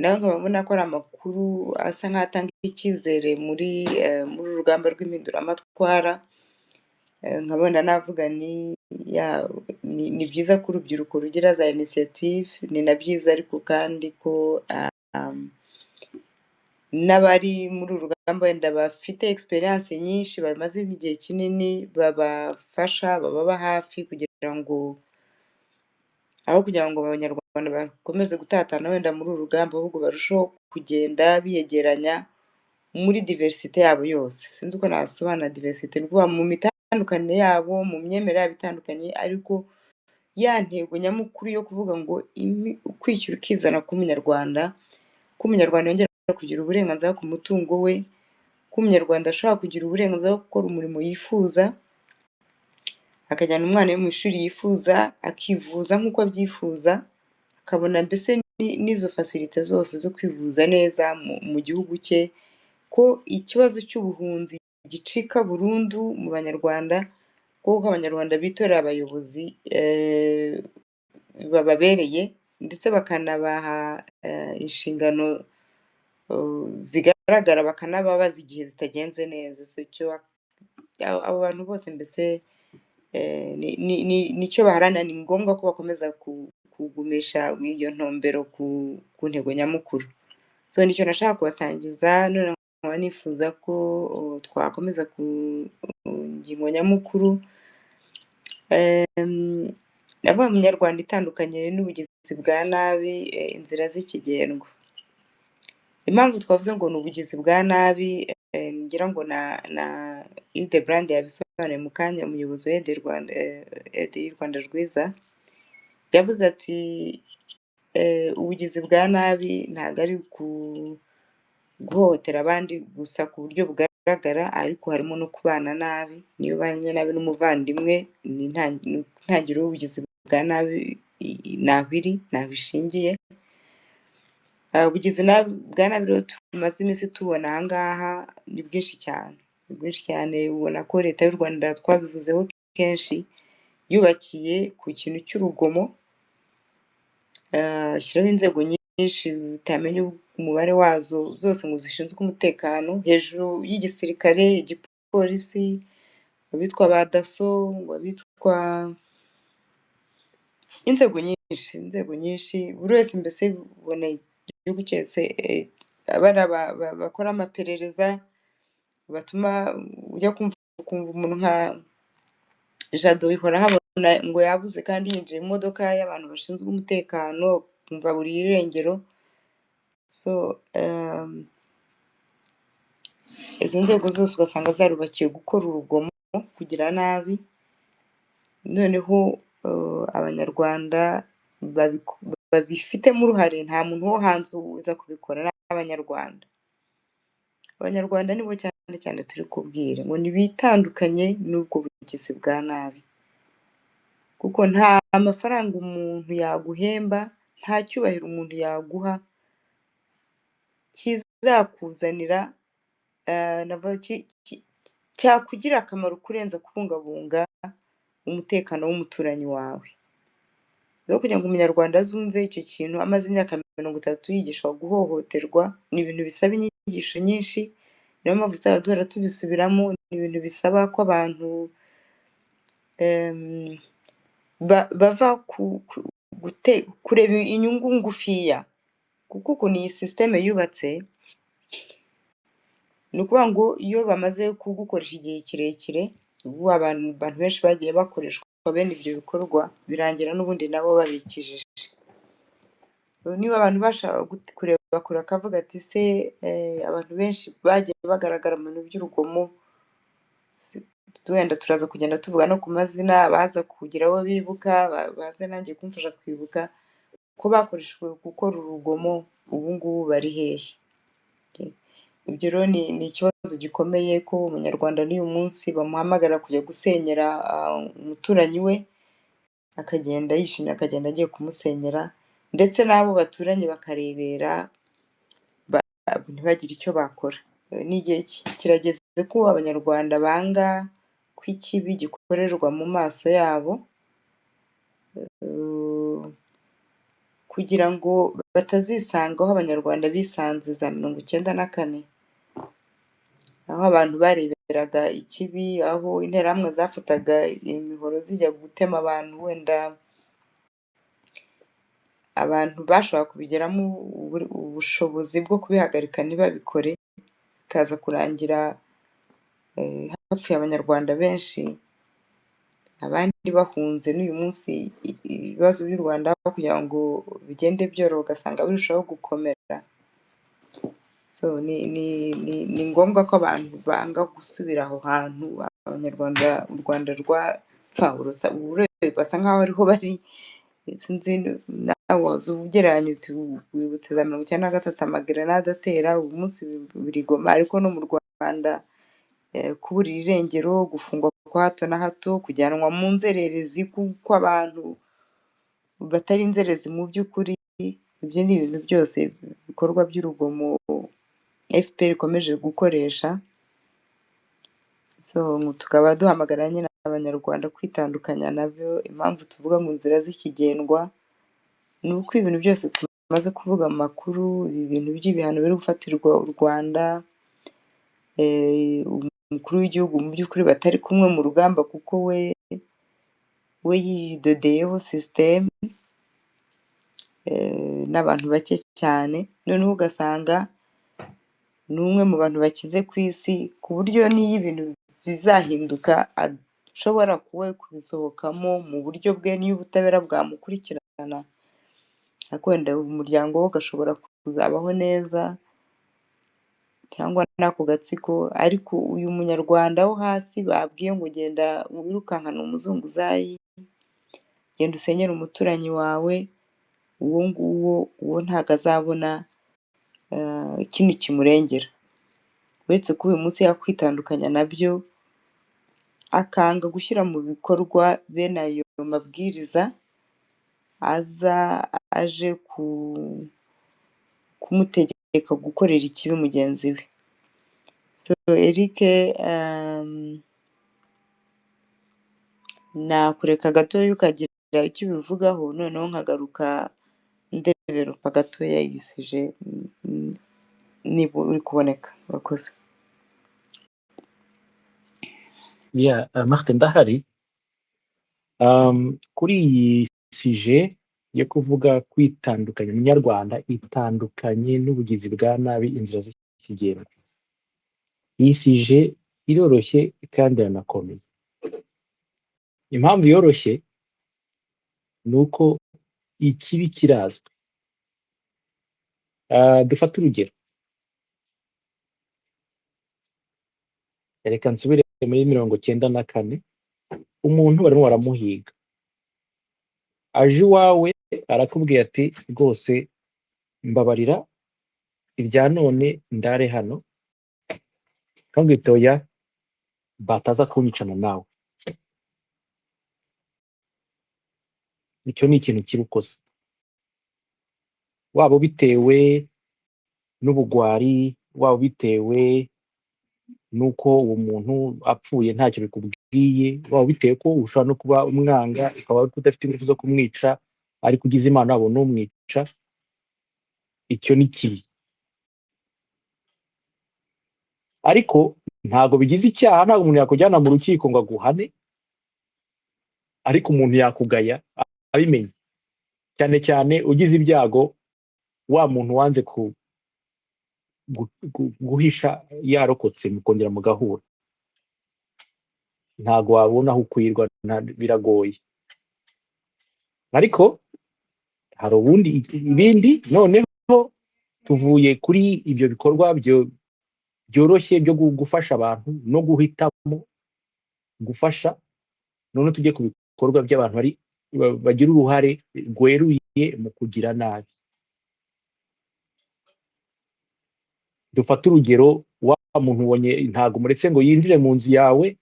Nawe nkaba mbona ko ari amakuru asa nk'atanga icyizere muri urugamba rw'impinduramatwara. Nkabona navuga ni byiza ko urubyiruko rugira za initiative, ni na byiza ariko kandi ko n'abari muri uru rugamba wenda bafite experience nyinshi, bamaze igihe kinini, babafasha, bababa hafi kugira ngo aho kugira ngo abanyarwanda bakomeze gutatana wenda muri uru rugamba, ahubwo barusheho kugenda biyegeranya muri diversite yabo yose. Sinzi uko nasobanura diversite, ni ukuvuga mu mitandukanire yabo, mu myemerere yabo itandukanye, ariko ya ntego nyamukuru yo kuvuga ngo ukwishyira ukizana k'umunyarwanda, ko umunyarwanda yongera kugira uburenganzira ku mutungo we, ko umunyarwanda ashobora kugira uburenganzira bwo gukora umurimo yifuza, akajyana umwana we mu ishuri yifuza, akivuza nk'uko abyifuza, akabona mbese n'izo fasilite zose zo kwivuza neza mu gihugu cye, ko ikibazo cy'ubuhunzi gicika burundu mu banyarwanda, kuko abanyarwanda bitorera abayobozi bababereye, ndetse bakanabaha inshingano zigaragara, bakanababaza igihe zitagenze neza. Abo bantu bose mbese nicyo baharanira, ni ngombwa ko bakomeza kugumisha iyo ntumbero ku ntego nyamukuru. Nicyo nashaka kubasangiza, none nkaba nifuza ko twakomeza ku ngingo nyamukuru. Navuga umunyarwanda itandukanye n'ubugizi bwa nabi, inzira z'ikigendwa. Impamvu twavuze ngo ni ubugizi bwa nabi, ngira ngo na Hildebrand yabisobanuye mu kanya, umuyobozi wa aide y'u Rwanda rwiza, yavuze ati ubugizi bwa nabi ntabwo ari guhohotera abandi gusa ku buryo bugaragara, ariko harimo no kubana nabi. Niyo ubanye nabi n'umuvandimwe, ni intangiriro y'ubugizi bwa nabi, ntaho iri, ntaho ishingiye. Ubugizi bwa nabi rero tumaze iminsi tubona aha ngaha ni bwinshi cyane, ni bwinshi cyane. Ubona ko leta y'u Rwanda, twabivuzeho kenshi, yubakiye ku kintu cy'urugomo, ishyiraho inzego nyinshi utamenya umubare wazo zose ngo zishinzwe umutekano, hejuru y'igisirikare, igipolisi, abitwa ba daso, abitwa inzego nyinshi, buri wese mbese ubona igihugu cyose abana bakora amaperereza, batuma ujya kumva umuntu nka Jado ihora habona ngo yabuze kandi yinjiye mu modoka y'abantu bashinzwe umutekano, kumva buri irengero. Izo nzego zose ugasanga zarubakiye gukora urugomo, kugira nabi, noneho abanyarwanda babifitemo uruhare, nta muntu wo hanze uza kubikora, ni abanyarwanda. Abanyarwanda nibo cyane cyane turi kubwira ngo ntibitandukanye n'ubwo bugizi bwa nabi, kuko nta mafaranga umuntu yaguhemba, nta cyubahiro umuntu yaguha kizakuzanira cyakugira akamaro kurenza kubungabunga umutekano w'umuturanyi wawe. Rero kugira ngo umunyarwanda azumve icyo kintu, amaze imyaka 30 yigishwa guhohoterwa, ni ibintu bisaba inyigisho nyinshi. Niyo mpamvu tuzajya duhora tubisubiramo, ni ibintu bisaba ko abantu bava kureba inyungu ngufiya, kuko ukuntu iyi sisiteme yubatse, ni ukuvuga ngo iyo bamaze kugukoresha igihe kirekire, ubu abantu benshi bagiye bakoreshwa bene ibyo bikorwa, birangira n'ubundi nabo babikijije. Niba abantu bashaka kureba kure akavuga ati se abantu benshi bagiye bagaragara mu bintu by'urugomo, wenda turaza kugenda tuvuga no ku mazina, baza kugira abo bibuka, baze nanjye kumfasha kwibuka ko bakoreshejwe gukora urugomo, ubu ngubu bari hehe. Ibyo rero ni ikibazo gikomeye, ko umunyarwanda n'uyu munsi bamuhamagara kujya gusenyera umuturanyi we, akagenda yishimye, akagenda agiye kumusenyera, ndetse n'abo baturanye bakarebera, ntibagire icyo bakora. N'igihe kirageze ko abanyarwanda banga ko ikibi gikorerwa mu maso yabo, kugira ngo batazisanga aho abanyarwanda bisanze za 94, aho abantu bareberaga ikibi, aho interahamwe zafataga imihoro zijya gutema abantu, wenda abantu bashobora kubigeramo ubushobozi bwo kubihagarika ntibabikore, bikaza kurangira hapfuye abanyarwanda benshi. abandi bahunze n'uyu munsi ibibazo by'u Rwanda kugira ngo bigende byoroha ugasanga birushaho gukomera. So ni ngombwa ko abantu banga gusubira aho hantu abanyarwanda u Rwanda rwapfa basa nk'aho ariho bari. Sinzi nawe waza ugereranya uti wibutse za 1993 amagerenade atera, uyu munsi biri Goma, ariko no mu Rwanda kuburira irengero, gufungwa kwa hato na hato, kujyanwa mu nzererezi kw'abantu batari inzererezi mu by'ukuri. Ibyo ni ibintu byose bikorwa by'urugomo FPR ikomeje gukoresha. So tukaba duhamagara nyine abanyarwanda kwitandukanya nabyo. Impamvu tuvuga ngo inzira z'ikigendwa ni uko ibintu byose tumaze kuvuga mu makuru, ibi bintu by'ibihano biri gufatirwa u Rwanda, umukuru w'igihugu mu by'ukuri batari kumwe mu rugamba kuko we yidodeyeho sisiteme n'abantu bake cyane, noneho ugasanga ni umwe mu bantu bakize ku isi, ku buryo n'iyo ibintu bizahinduka ashobora kuba kubisohokamo mu buryo bwe n'iyo ubutabera bwamukurikirana, ariko wenda umuryango we ugashobora kuzabaho neza cyangwa n'ako gatsiko. Ariko uyu munyarwanda wo hasi babwiye ngo genda wirukankana umuzunguzayi, genda usenyere umuturanyi wawe, uwo nguwo ntabwo azabona ikintu kimurengera, uretse ko uyu munsi yakwitandukanya nabyo akanga gushyira mu bikorwa bene ayo mabwiriza aza aje kumutegeka gukorera ikibi mugenzi we. So Eric, nakureka gatoya ukagira icyo ubivugaho, noneho nkagaruka ndevelopa gatoya yisije niba uri kuboneka. Urakoze. Marthe ndahari. Kuri iyi sije yo kuvuga kwitandukanya, umunyarwanda itandukanye n'ubugizi bwa nabi, inzira z'ikigendwa, iyi sije iroroshye kandi iranakomeye. Impamvu yoroshye ni uko ikibi kirazwi. Dufate urugero, reka nsubire muri 1994, umuntu barimo baramuhiga, aje iwawe arakubwiye ati rwose mbabarira ibya none ndare hano, kandi toya bataza kunyicana nawe. Icyo ni ikintu kirukoze, waba bitewe n'ubugwari, waba bitewe nuko uwo muntu apfuye ntacyo bikubwiye, waba bitewe ko ushobora no kuba umwanga ukaba udafite ingufu zo kumwica, ariko ugize Imana wabona umwica. Icyo ni kibi, ariko ntabwo bigize icyaha. Ntabwo umuntu yakujyana mu rukiko ngo aguhane, ariko umuntu yakugaya abimenye, cyane cyane ugize ibyago, wa muntu wanze guhisha yarokotse mukongera mugahura, ntabwo wabona aho ukwirwa, biragoye. Ariko hari ubundi ibindi. Noneho tuvuye kuri ibyo bikorwa byoroshye byo gufasha abantu no guhitamo gufasha, none tujye ku bikorwa by'abantu bagira uruhare rweruye mu kugira nabi. Dufate urugero, wa muntu ubonye ntabwo muretse ngo yinjire mu nzu yawe,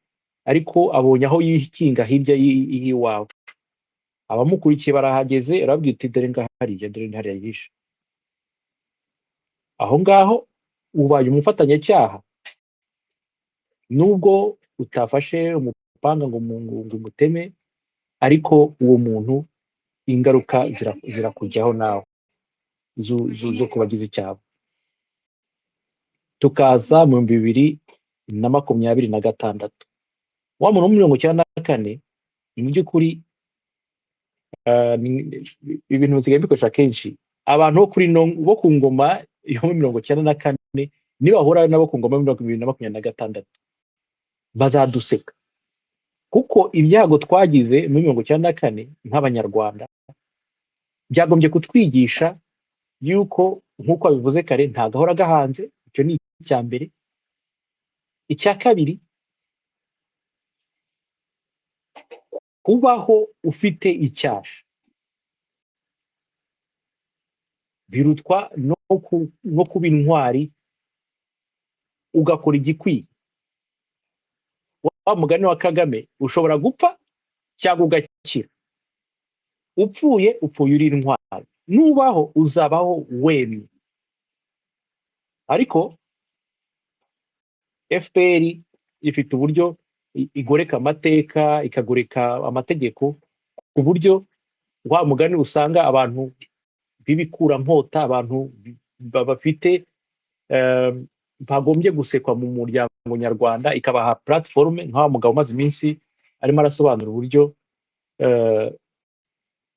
ariko abonye aho yikinga hirya y'iwawe, abamukurikiye barahageze, arabwira uti dore ngahariya, dore ntihariya yishe. Aho ngaho ubaye umufatanyacyaha, nubwo utafashe umupanga ngo umuteme, ariko uwo muntu ingaruka zirakujyaho nawe zo kubagize icyaha. Tukaza mu 2026, wa muntu wo 1994, mu by'ukuri ibintu bisigaye bikoresha kenshi. Abantu bo ku ngoma yo muri 1994 nibahura nabo ku ngoma yo 2026 bazaduseka, kuko ibyago twagize muri 1994 nk'abanyarwanda byagombye kutwigisha yuko nk'uko bivuze kare nta gahora gahanze. Icyo ni icya mbere. Icya kabiri, kubaho ufite icyasha birutwa no kuba intwari ugakora igikwiye. Wa mugani wa Kagame, ushobora gupfa cyangwa ugakira. Upfuye uri intwari, nubaho uzabaho wemye. Ariko FPR ifite uburyo igoreka amateka, ikagoreka amategeko, ku buryo wa mugani usanga abantu bibikura nkota, abantu bafite bagombye gusekwa mu muryango nyarwanda, ikabaha platform. Nka mugabo maze iminsi arimo arasobanura uburyo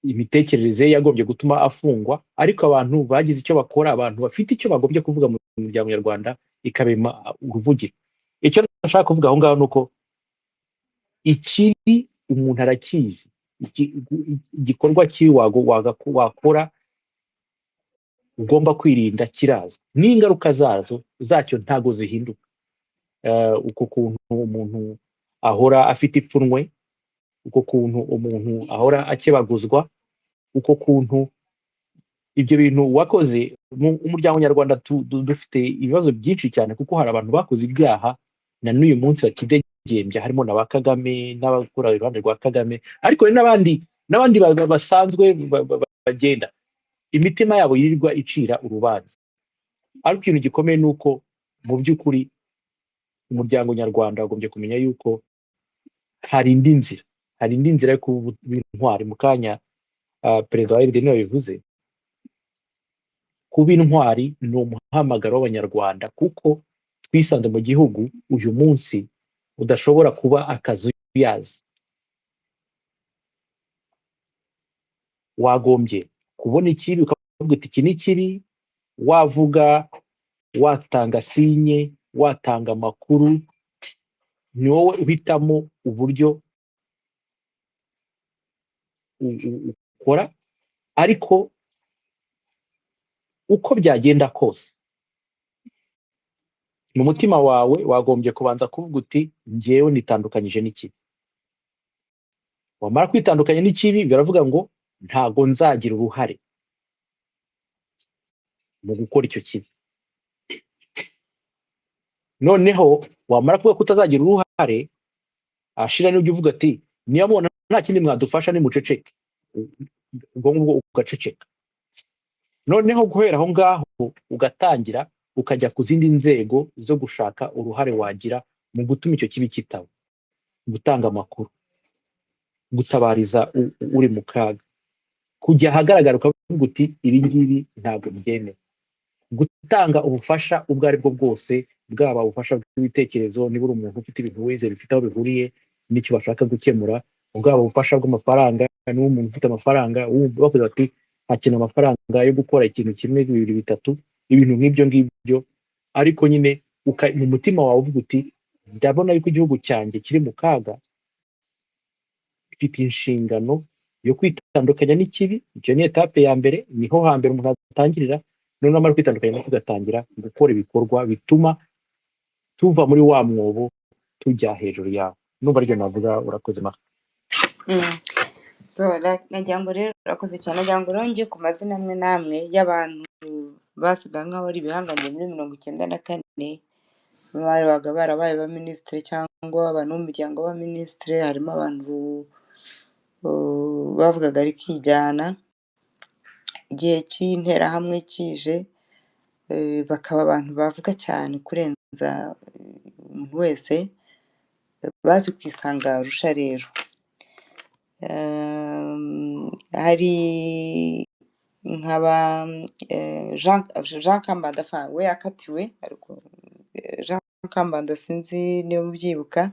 imitekerereze yagombye gutuma afungwa, ariko abantu bagize icyo bakora, abantu bafite icyo bagombye kuvuga mu muryango nyarwanda ikabema uruvugiro. Icyo nashaka kuvuga aho ngaho nuko ikibi umuntu arakizi, igikorwa kibi wakora ugomba kwirinda kirazwa, n'ingaruka zacyo ntago zihinduka. Uko kuntu umuntu ahora afite ipfunwe, uko kuntu umuntu ahora akebaguzwa, uko kuntu ibyo bintu wakoze. Umuryango nyarwanda dufite ibibazo byinshi cyane, kuko hari abantu bakoze ibyaha na n'uyu munsi bakidegembya, harimo na ba Kagame n'abakora iruhande rwa Kagame, ariko n'abandi basanzwe bagenda imitima yabo yirirwa icira urubanza. Ariko ikintu gikomeye nuko mu by'ukuri umuryango nyarwanda wagombye kumenya yuko hari indi nzira yo kuba intwari. Mu kanya perezida wa RDN niwe bivuze, kuba intwari ni umuhamagaro w'abanyarwanda, kuko twisanze mu gihugu uyu munsi udashobora kuba akazuyazi. Wagombye kubona ikibi ukavuga uti iki ni kibi, wavuga, watanga sinye, watanga amakuru, ni wowe uhitamo uburyo ukora. Ariko uko byagenda kose, mu mutima wawe wagombye kubanza kuvuga uti njyewe nitandukanyije n'ikibi. Wamara kwitandukanya n'ikibi, biravuga ngo ntago nzagira uruhare mu gukora icyo kibi. Noneho wamara kuvuga ko utazagira uruhare, ashira n'ujya uvuga ati niyo mubona nta kindi mwadufasha nimuceceke, ubwo ngubwo ugaceceka. Noneho guhera aho ngaho ugatangira ukajya ku zindi nzego zo gushaka uruhare wagira mu gutuma icyo kibi kitaba, gutanga amakuru, gutabariza uri mu kaga, kujya ahagaragara ukavuga uti ibi ngibi ntabwo byemewe, gutanga ubufasha ubwo ari bwo bwose, bwaba ubufasha bw'ibitekerezo, niba uri umuntu ufite ibintu wize bifite aho bihuriye n'icyo bashaka gukemura, bwaba ubufasha bw'amafaranga, niba umuntu ufite amafaranga bavuze bati hakenewe amafaranga yo gukora ikintu kimwe, bibiri, bitatu, ibintu nk'ibyo ngibyo. Ariko nyine mu mutima wawe uvuga uti ndabona yuko igihugu cyanjye kiri mu kaga, ifite inshingano yo kwitandukanya n'ikibi. Icyo ni etape ya mbere, niho hambere umuntu atangirira. Noneho amara kwitandukanya no tugatangira gukora ibikorwa bituma tuva muri wa mwobo tujya hejuru yawe. Numva aribyo navuga. Urakoze Mark. So nagira ngo rero urakoze cyane, nagira ngo ronge ku mazina amwe n'amwe y'abantu basaga nk'aho ari ibihanganye muri 1994, babaga barabaye ba minisitiri cyangwa abantu b'umuryango wa minisitiri. Harimo abantu bavugaga ari kijyana, igihe cy'interahamwe kije bakaba abantu bavuga cyane kurenza umuntu wese, bazi kwisanga rusha. Rero hari nkaba Jean Kambanda, we yakatiwe, ariko Jean Kambanda sinzi niba mubyibuka,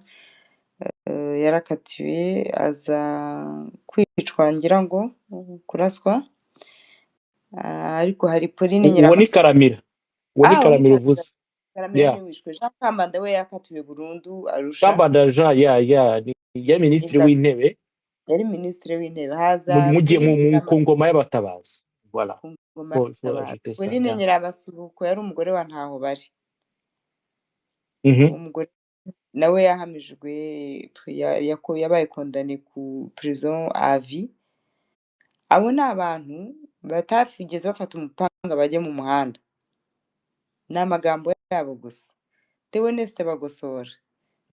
yarakatiwe aza kwicwa, ngira ngo kuraswa. Ariko hari Pauline Uwo ni Karamira, uvuze. Karamira niwe wishwe. Jean Kambanda we yakatiwe burundu arusha. Kambanda Jean, ya minisitiri Exact. w'intebe Yari minisitiri w'intebe haza mu gihe Pauline ku ngoma y'abatabazi voilà ku ngoma faut y'abatabazi. ajouter ça Pauline yeah. Nyirabasuhuko yari umugore wa Ntahobari. Mhm. Umugore nawe yahamijwe yabaye kondane ku prison à vie. Abo ni abantu batigeze bafata umupanga bajye mu muhanda. Ni amagambo yabo gusa. Theoneste Bagosora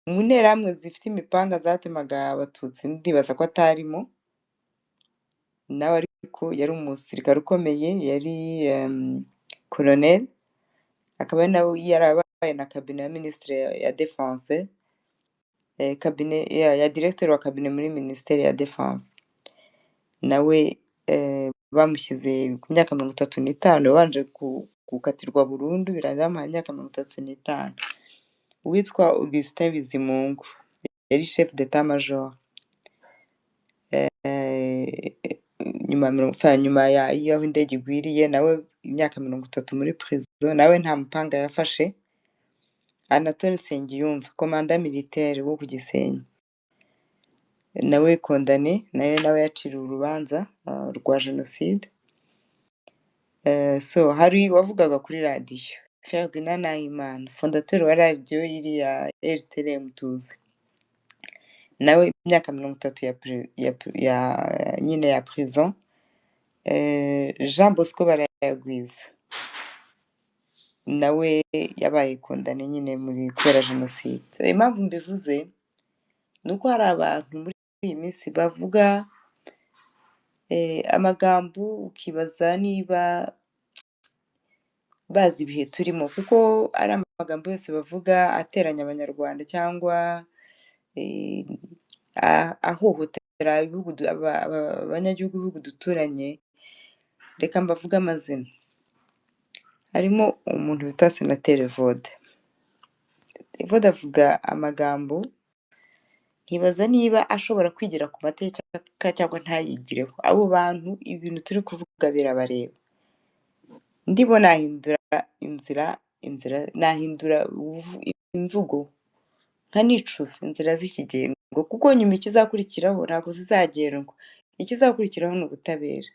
mu nterahamwe zifite imipanga zatemaga abatutsi ndibaza ko atarimo, nawe ariko yari umusirikare ukomeye, yari colonel, akaba nawe yarabaye na cabinet ya ministre ya defense, cabinet ya directeur wa cabinet muri ministere ya defense. Nawe bamushyize ku myaka 35, yabanje gukatirwa burundu birangira bamuhaye imyaka 35. Uwitwa Augustin Bizimungu yari chef d'état major. Nyuma y'aho indege igwiriye nawe imyaka 30 muri prison, nawe nta mupanga yafashe. Anatole Nsengiyumva komanda militaire wo ku Gisenyi, nawe kondane, nawe yaciriwe urubanza rwa jenoside. So hari wavugaga kuri radiyo Ferdinand Nahimana, fondateur wa radiyo iriya RTLM tuzi, nawe imyaka 30 nyine ya prison. Jean Bosco Barayagwiza nawe yabaye kondane nyine muri kubera jenoside. So, impamvu mbivuze ni uko hari abantu muri iyi minsi bavuga amagambo ukibaza niba bazi ibihe turimo, kuko ari amagambo yose bavuga ateranya abanyarwanda cyangwa ahohotera abanyagihugu b'ibihugu duturanye. Reka mbavuge amazina. Harimo umuntu bita Senateri Evode. Evode avuga amagambo nkibaza niba ashobora kwigira ku mateka cyangwa ntayigireho. Abo bantu ibintu turi kuvuga birabareba. Ndibo nahindura nahindura imvugo nkanicuza inzira z'ikigengo, kuko nyuma ikizakurikiraho ntabwo zizagendwa. Ikizakurikiraho ni ubutabera.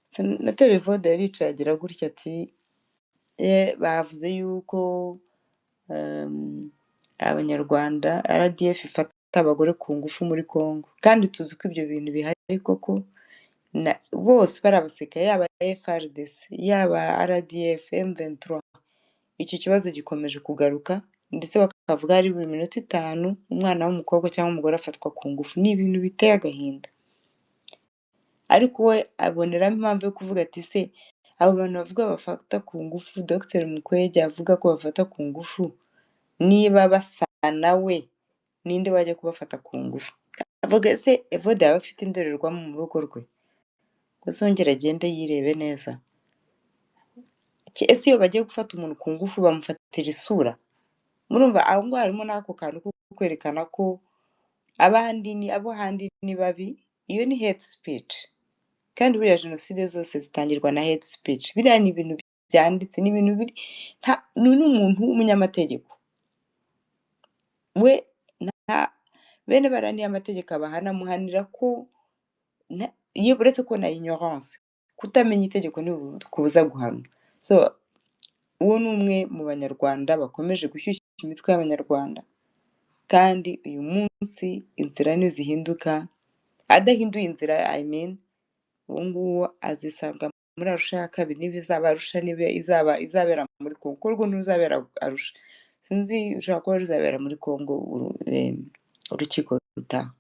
Senateri Evode yaricaye agira gutya ati bavuze yuko abanyarwanda RDF ifata abagore ku ngufu muri Congo, kandi tuzi ko ibyo bintu bihari koko. Bose barabaseka, yaba FARDC yaba RDF M23. Icyo kibazo gikomeje kugaruka, ndetse bakavuga hari buri minota 5 umwana w'umukobwa cyangwa umugore afatwa ku ngufu. Ni ibintu biteye agahinda. Ariko we aboneramo impamvu yo kuvuga ati se abo bantu bavuga bafata ku ngufu, Dr Mukwege avuga ko bafata ku ngufu, niba basa nawe ninde wajya kubafata ku ngufu? Avuga se Evode yaba afite indorerwamo mu rugo rwe? Kuzongera agende yirebe neza. Ese iyo bagiye gufata umuntu ku ngufu bamufatira isura? Murumva aho ngo harimo n'ako kantu ko kwerekana ko abo handi ni babi. Iyo ni hate speech, kandi buriya jenoside zose zitangirwa na hate speech. Biriya ni ibintu byanditse, ni ibintu biri n'umuntu w'umunyamategeko we bene baraniye amategeko abahana muhanira ko iyo uretse ko na ignorance, kutamenya itegeko ntikubuza guhanwa. So uwo ni umwe mu banyarwanda bakomeje gushyushya imitwe y'abanyarwanda, kandi uyu munsi inzira nizihinduka, adahinduye inzira uwo nguwo azisanga muri Arusha ya kabiri. Niba izaba Arusha, niba izabera muri Congo, kuko urwo ntuzabera Arusha, sinzi ushobora kuba ruzabera muri Congo urukiko rutaha.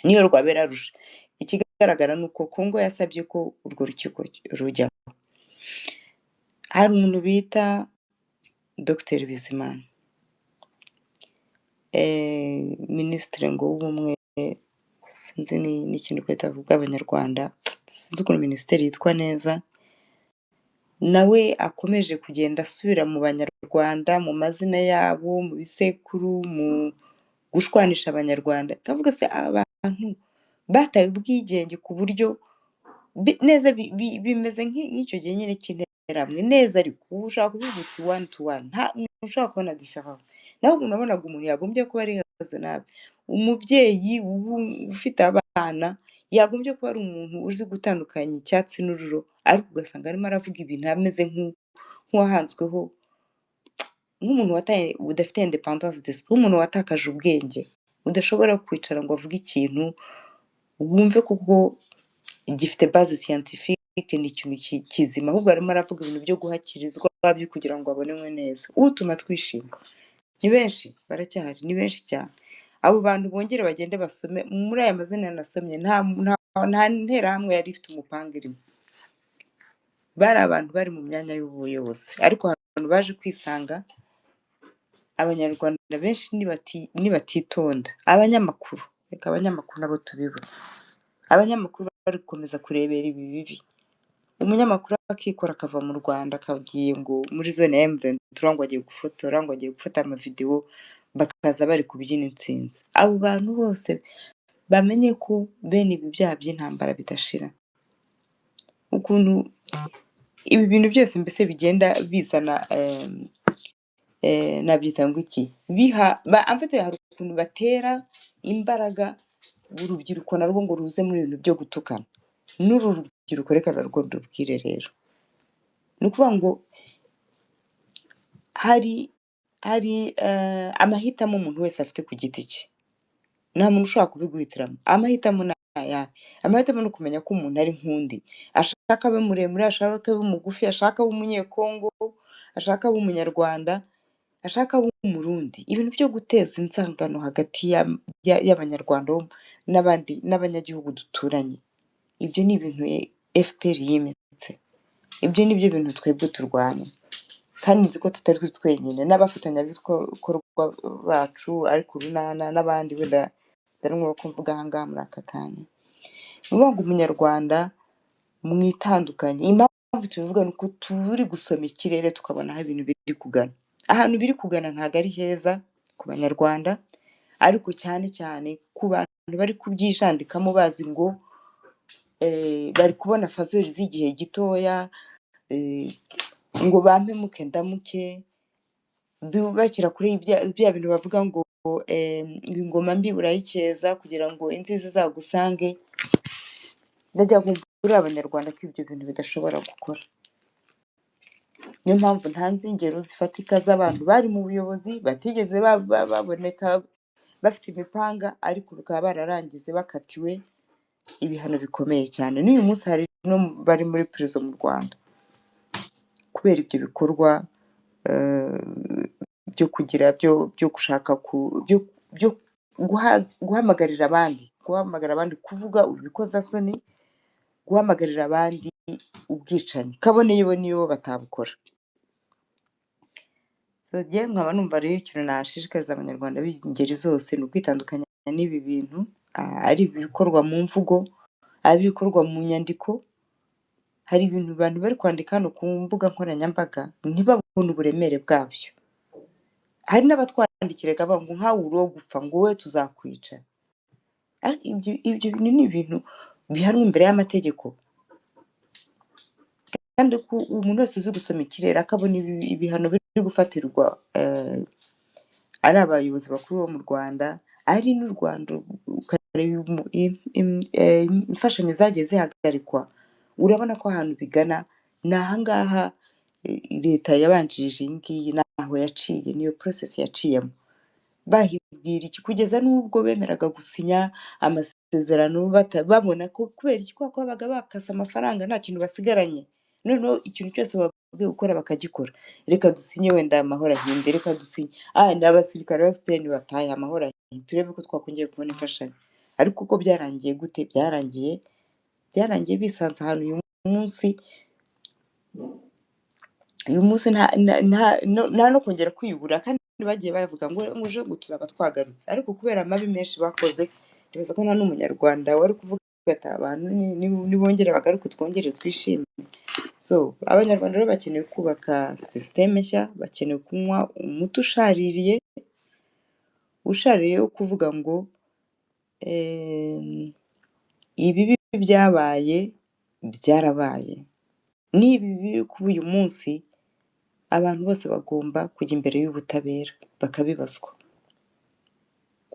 Niyo rwabera Arusha, ikigaragara ni uko Congo yasabye ko urwo rukiko rujyaho. Hari umuntu bita Dr Bizimana, minisitiri ngo w'ubumwe, sinzi n'ikintu kwita kuvuga abanyarwanda, sinzi ukuntu minisiteri yitwa neza. Nawe akomeje kugenda asubira mu banyarwanda, mu mazina yabo, mu bisekuru, mu gushwanisha abanyarwanda. Ndavuga se abantu bataye ubwigenge ku buryo neza bimeze nk'icyo gihe nyine cy'interahamwe neza, ariko ubu ushaka kuvuga uti 1 to 1 nta ushaka kubona difference. Naho unabonaga umuntu yagombye kuba ari nabi. Umubyeyi ufite abana yagombye kuba ari umuntu uzi gutandukanya icyatsi n'ururo, ariko ugasanga arimo aravuga ibintu ameze nk'uwahanzweho, nk'umuntu udafite independance d'esprit, nk'umuntu watakaje ubwenge, udashobora kwicara ngo avuge ikintu wumve koko gifite base scientifique, ni ikintu kizima, ahubwo arimo aravuga ibintu byo guhakirizwa byo kugira ngo abonwe neza. Utuma twishima ni benshi, baracyahari, ni benshi cyane. Abo bantu bongere bagende basome muri aya mazina nasomye, nta nterahamwe yari ifite umupanga irimo. Bari abantu bari mu myanya y'ubuyobozi, ariko hari abantu baje kwisanga. Abanyarwanda benshi nibatitonda, abanyamakuru, reka abanyamakuru nabo tubibutse, abanyamakuru bari gukomeza kurebera ibi bibi. Umunyamakuru akikora akava mu Rwanda akagiye ngo muri zone ya M23 ngo agiye gufotora, ngo agiye gufata amavideo, bakaza bari kubyina intsinzi. Abo bantu bose bamenye ko bene ibi byaha by'intambara bidashira. Ukuntu ibi bintu byose mbese bigenda bizana nabyita ngo iki, amfite hari ukuntu batera imbaraga urubyiruko narwo ngo ruze muri ibintu byo gutukana. N'uru rubyiruko reka narwo ndubwire rero, ni ukuvuga ngo hari amahitamo umuntu wese afite ku giti cye, nta muntu ushobora kubiguhitiramo. Amahitamo ni ayahe? Amahitamo ni ukumenya ko umuntu ari nk'undi, ashaka abe muremure, ashaka abe mugufi, ashaka abe umunyekongo, ashaka abe umunyarwanda, ashaka abe umurundi. Ibintu byo guteza inzangano hagati y'abanyarwanda n'abanyagihugu duturanye, ibyo ni ibintu FPR yimitse, ibyo ni byo bintu twebwe turwanya, kandi nzi ko tutari twe twenyine, n'abafatanyabikorwa bacu ariko urunana n'abandi wenda ndarimo kumvuga aha ngaha muri aka kanya. Ni ukuvuga ngo umunyarwanda mwitandukanye. Impamvu tubivuga ni uko turi gusoma ikirere tukabona aho ibintu biri kugana. Ahantu biri kugana ntabwo ari heza ku banyarwanda, ariko cyane cyane ku bantu bari kubyijandikamo bazi ngo bari kubona faveur z'igihe gitoya, ngo bampemuke ndamuke, bakira kuri bya bintu bavuga ngo ingoma mbi urayikeza kugira ngo inziza zagusange. Ndajya kuri abanyarwanda ko ibyo bintu bidashobora gukora. Niyo mpamvu ntanze ingero zifatika z'abantu bari mu buyobozi batigeze baboneka bafite imipanga, ariko bikaba bararangize bakatiwe ibihano bikomeye cyane. N'uyu munsi hari no bari muri prison mu Rwanda kubera ibyo bikorwa byo kugira byo gushaka byo guhamagarira abandi kuvuga ubikozasoni, guhamagarira abandi ubwicanyi kabone nibo batabukora. So nkaba numva rero ikintu nashishikariza abanyarwanda b'ingeri zose ni ukwitandukanya n'ibi bintu, ari ibikorwa mu mvugo, ari ibikorwa mu nyandiko. Hari ibintu abantu bari kwandika hano ku mbuga nkoranyambaga ntibabone uburemere bwabyo. Hari n'abatwandikiraga bavuga ngo nkawe uri uwo gupfa, ngo wowe tuzakwica. Ibyo bintu ni ibintu bihanwa imbere y'amategeko, kandi ko umuntu wese uzi gusoma ikirere akabona ibihano biri gufatirwa ari abayobozi bakuru bo mu Rwanda, ari n'u Rwanda ukareba imfashanyo zagiye zihagarikwa, urabona ko ahantu bigana ni aha ngaha. Leta yabanjirije iyi ngiyi naho yaciye, niyo process yaciyemo. Bahibwira iki kugeza n'ubwo bemeraga gusinya amasezerano babona ko kubera iki ko babaga bakase amafaranga nta kintu basigaranye, noneho ikintu cyose babwiye gukora bakagikora. Reka dusinye wenda amahoro ahinde, reka dusinye n'abasirikare ba FPR bataye amahoro ahinde, turebe ko twakongera kubona imfashanyo. Ariko uko byarangiye gute? Byarangiye bisanze ahantu uyu munsi nta no kongera kwiyubura, kandi bagiye bavuga ngo ejo tuzaba twagarutse, ariko kubera amabi menshi bakoze nibaza ko nta n'umunyarwanda wari kuvuga ati abantu nibongere bagaruke twongere twishime. So abanyarwanda rero bakeneye kubaka sisiteme nshya, bakeneye kunywa umuti ushaririye wo kuvuga ngo ibibi byabaye byarabaye, n'ibi biri kuba uyu munsi abantu bose bagomba kujya imbere y'ubutabera bakabibazwa,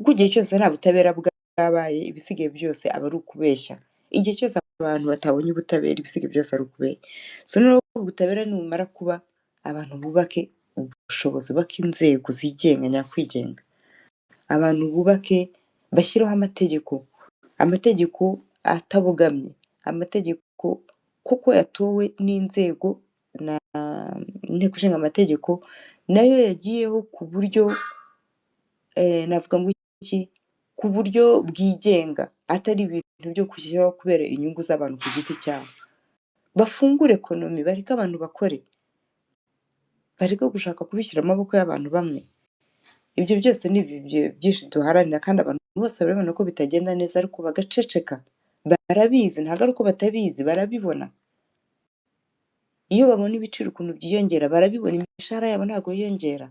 kuko igihe cyose nta butabera bwabaye ibisigaye byose aba ari ukubeshya. Igihe cyose abantu batabonye ubutabera ibisigaye byose ari ukubeshya. So noneho ubutabera nibumara kuba, abantu bubake ubushobozi, bubake inzego zigenga nyakwigenga, abantu bubake bashyireho amategeko atabogamye, amategeko koko yatowe n'inzego na inteko ishinga amategeko nayo yagiyeho ku buryo navuga ngo iki, ku buryo bwigenga, atari ibintu byo gushyiraho kubera inyungu z'abantu ku giti cyabo. Bafungure ekonomi, bareke abantu bakore, bareke gushaka kubishyira amaboko y'abantu bamwe. Ibyo byose ni byinshi duharanira kandi abantu bose barabibona ko bitagenda neza ariko bagaceceka. Barabizi, ntabwo ari uko batabizi, barabibona. Iyo babona ibiciro ukuntu byiyongera barabibona, imishahara yabo ntabwo yiyongera.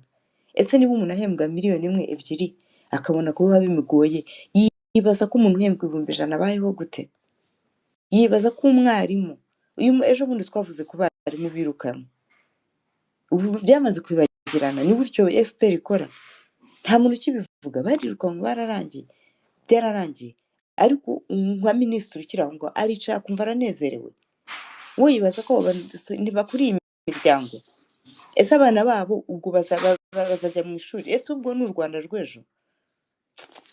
Ese niba umuntu ahembwa miliyoni imwe ebyiri akabona ko biba bimugoye, yibaza ko umuntu uhembwa ibihumbi 100 abayeho gute? Yibaza ko umwarimu, ejo bundi twavuze ku barimu birukanwe, ubu byamaze kwibagirana, ni gutyo FPR ikora. Nta muntu ukibivuga, barirukanwe bararangiye, byararangiye. Ariko nka minisitiri ukiri aho ngo aricara akumva aranezerewe, we yibaza ko ntibakuriye imiryango. Ese abana babo ubwo bazajya mu ishuri? Ese ubwo ni u Rwanda rw'ejo?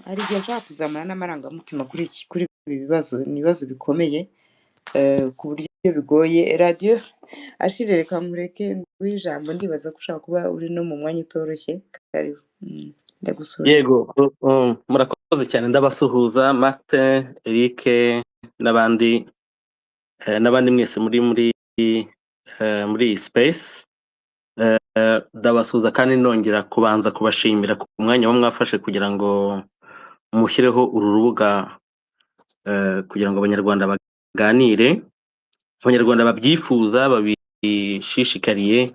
Hari igihe nshaka kuzamura n'amarangamutima kuri ibi bibazo, ni ibibazo bikomeye ku buryo bigoye. Radio Ashire, reka nkureke nguhe ijambo, ndibaza ko ushaka kuba uri no mu mwanya utoroshye. Karibu. Ndagusura. Yego, murakoze cyane, ndabasuhuza Martin, Eric n'abandi mwese muri iyi space. Ndabasuhuza kandi nongera kubanza kubashimira ku mwanya mwafashe kugira ngo mushyireho uru rubuga kugira ngo abanyarwanda baganire, abanyarwanda babyifuza, babishishikariye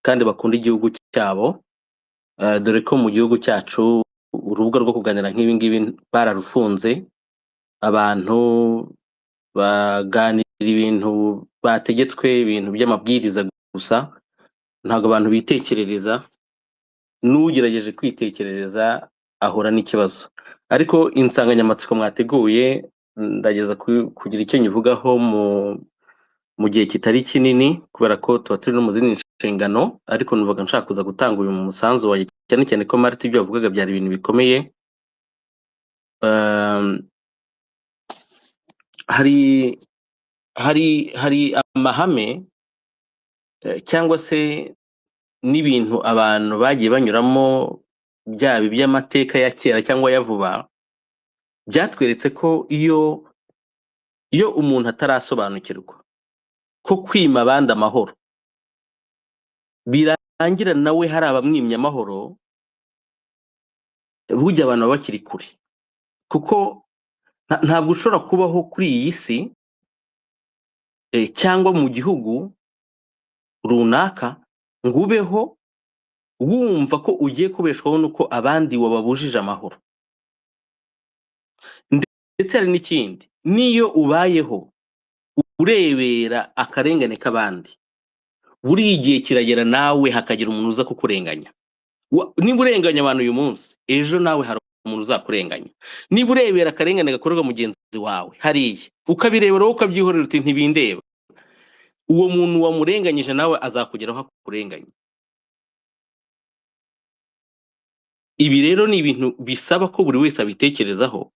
kandi bakunda igihugu cyabo. Dore ko mu gihugu cyacu urubuga rwo kuganira nk'ibi ngibi bararufunze, abantu baganira ibintu bategetswe, ibintu by'amabwiriza gusa, ntabwo abantu bitekerereza. N'ugerageje kwitekerereza ahura n'ikibazo. Ariko insanganyamatsiko mwateguye ndageza kugira icyo nyivugaho mu gihe kitari kinini, kubera ko tuba turi no mu zindi nshingano, ariko numvaga nshaka kuza gutanga uyu musanzu waje, cyane cyane ko Martin ibyo yavugaga byari ibintu bikomeye. Hari amahame cyangwa se n'ibintu abantu bagiye banyuramo, byaba iby'amateka ya kera cyangwa ya vuba, byatweretse ko iyo umuntu atarasobanukirwa ko kwima abandi amahoro birangira nawe hari abamwimye amahoro, burya abantu baba bakiri kure. Kuko ntabwo ushobora kubaho kuri iyi si cyangwa mu gihugu runaka ngo ubeho wumva ko ugiye kubeshwaho nuko abandi wababujije amahoro. Ndetse hari n'ikindi, niyo ubayeho urebera akarengane k'abandi, buri igihe kiragera nawe hakagira umuntu uza kukurenganya. Niba urenganya abantu uyu munsi, ejo nawe hari umuntu uzakurenganya. Niba urebera akarengane gakorerwa mugenzi wawe hariya, ukabirebera wowe ukabyihorera uti ntibindeba, uwo muntu wamurenganyije nawe azakugeraho akurenganya. Ibi rero ni ibintu bisaba ko buri wese abitekerezaho,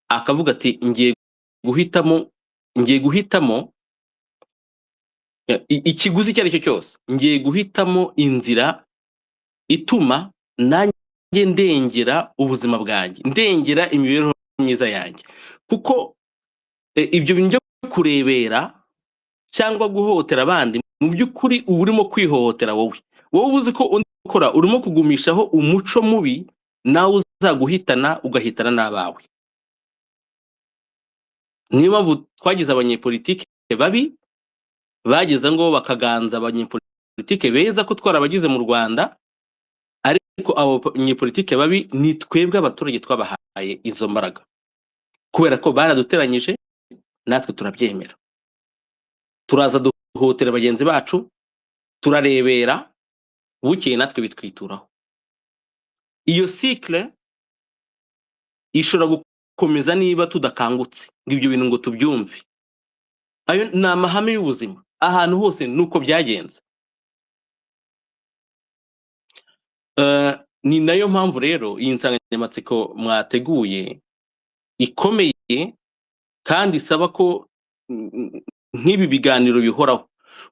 akavuga ati ngiye guhitamo ikiguzi icyo ari cyo cyose, ngiye guhitamo inzira ituma nanjye ndengera ubuzima bwanjye, ndengera imibereho myiza yanjye. Kuko ibyo bintu byo kurebera cyangwa guhohotera abandi, mu by'ukuri uba urimo kwihohotera wowe uzi ko ukora, urimo kugumishaho umuco mubi nawe uzaguhitana, ugahitana n'abawe. Niyo mpamvu twagize abanyepolitike babi, bageze ngo bakaganza abanyepolitike beza ko twarabagize mu Rwanda, ariko abo abanyepolitike babi ni twebwe abaturage twabahaye izo mbaraga, kubera ko baraduteranyije, natwe turabyemera, turaza duhotera bagenzi bacu, turarebera, bukeye natwe bitwituraho. Iyo cycle ishobora gukomeza niba tudakangutse ngo ibyo bintu ngo tubyumve. Ayo ni amahame y'ubuzima ahantu hose nuko byagenze. Ni nayo mpamvu rero iyi nsanganyamatsiko mwateguye ikomeye kandi isaba ko nk'ibi biganiro bihoraho,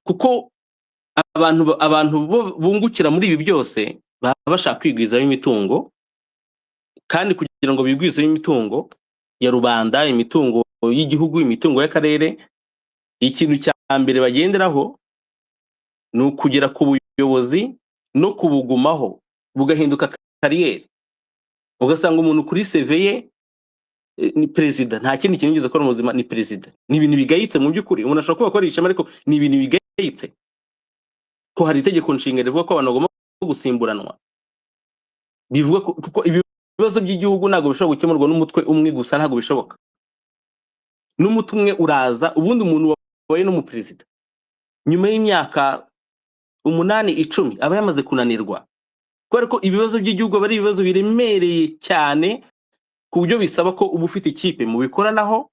kuko abantu bungukira muri ibi byose baba bashaka kwigwizaho imitungo, kandi kugira ngo bigwizeho imitungo ya rubanda, imitungo y'igihugu, imitungo y'akarere, ikintu cya mbere bagenderaho ni ukugera ku buyobozi no kubugumaho bugahinduka kariyeri. Ugasanga umuntu kuri CV ye ni perezida, nta kindi kintu yigeze akora mu buzima, ni perezida. Ni ibintu bigayitse mu by'ukuri. Umuntu ashobora kuba akora ishema ariko ni ibintu bigayitse, ko hari itegeko nshinga rivuga ko abantu bagomba gusimburanwa, bivuga kuko ibibazo by'igihugu ntabwo bishobora gukemurwa n'umutwe umwe gusa, ntabwo bishoboka. N'umutwe umwe uraza, ubundi umuntu wabaye n'umuperezida nyuma y'imyaka 8-10 aba yamaze kunanirwa, kubera ko ibibazo by'igihugu aba ari ibibazo biremereye cyane ku buryo bisaba ko uba ufite ikipe mu bikoranaho,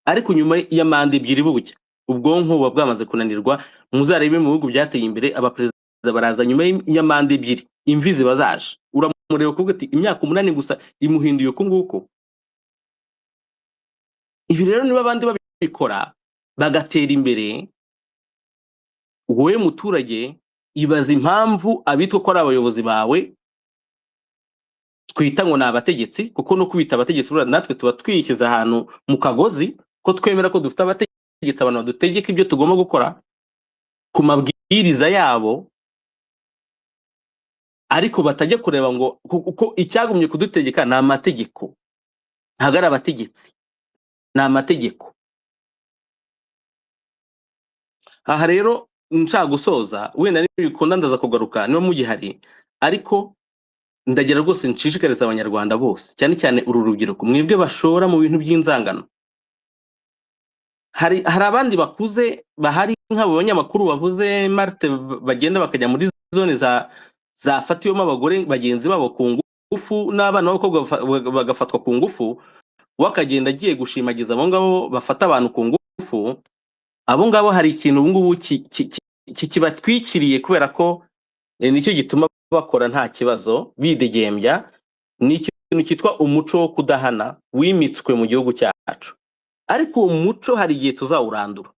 ariko nyuma ya manda 2 bujya ubwonko buba bwamaze kunanirwa. Muzarebe mu bihugu byateye imbere abaperezida baraza nyuma ya manda 2 imvi ziba zaje, uramureba kuvuga ati imyaka 8 gusa imuhinduye uko nguko. Ibi rero niba abandi babikora bagatera imbere, wowe muturage ibaza impamvu abitwa ko ari abayobozi bawe twita ngo ni abategetsi, kuko no kubita abategetsi natwe tuba twishyize ahantu mu kagozi ko twemera ko dufite abategetsi, abantu badutegeka ibyo tugomba gukora ku mabwiriza yabo, ariko batajya kureba ngo kuko icyagumye kudutegeka ni amategeko, ntabwo ari abategetsi, ni amategeko. Aha rero nshaka gusoza, wenda n'ibikunda ndaza kugaruka niba mugihari, ariko ndagira rwose nshishikariza abanyarwanda bose, cyane cyane uru rubyiruko mwebwe bashora mu bintu by'inzangano. Hari abandi bakuze bahari nk'abo banyamakuru bavuze Marte, bagenda bakajya muri zone zafatiwemo abagore bagenzi babo ku ngufu, n'abana b'abakobwa bagafatwa ku ngufu, wakagenda agiye gushimagiza abo ngabo bafata abantu ku ngufu. Abo ngabo hari ikintu ubu ngubu kibatwikiriye, kubera ko nicyo gituma bakora nta kibazo bidegembya. Ni ikintu cyitwa umuco wo kudahana wimitswe mu gihugu cyacu, ariko uwo muco hari igihe tuzawurandura,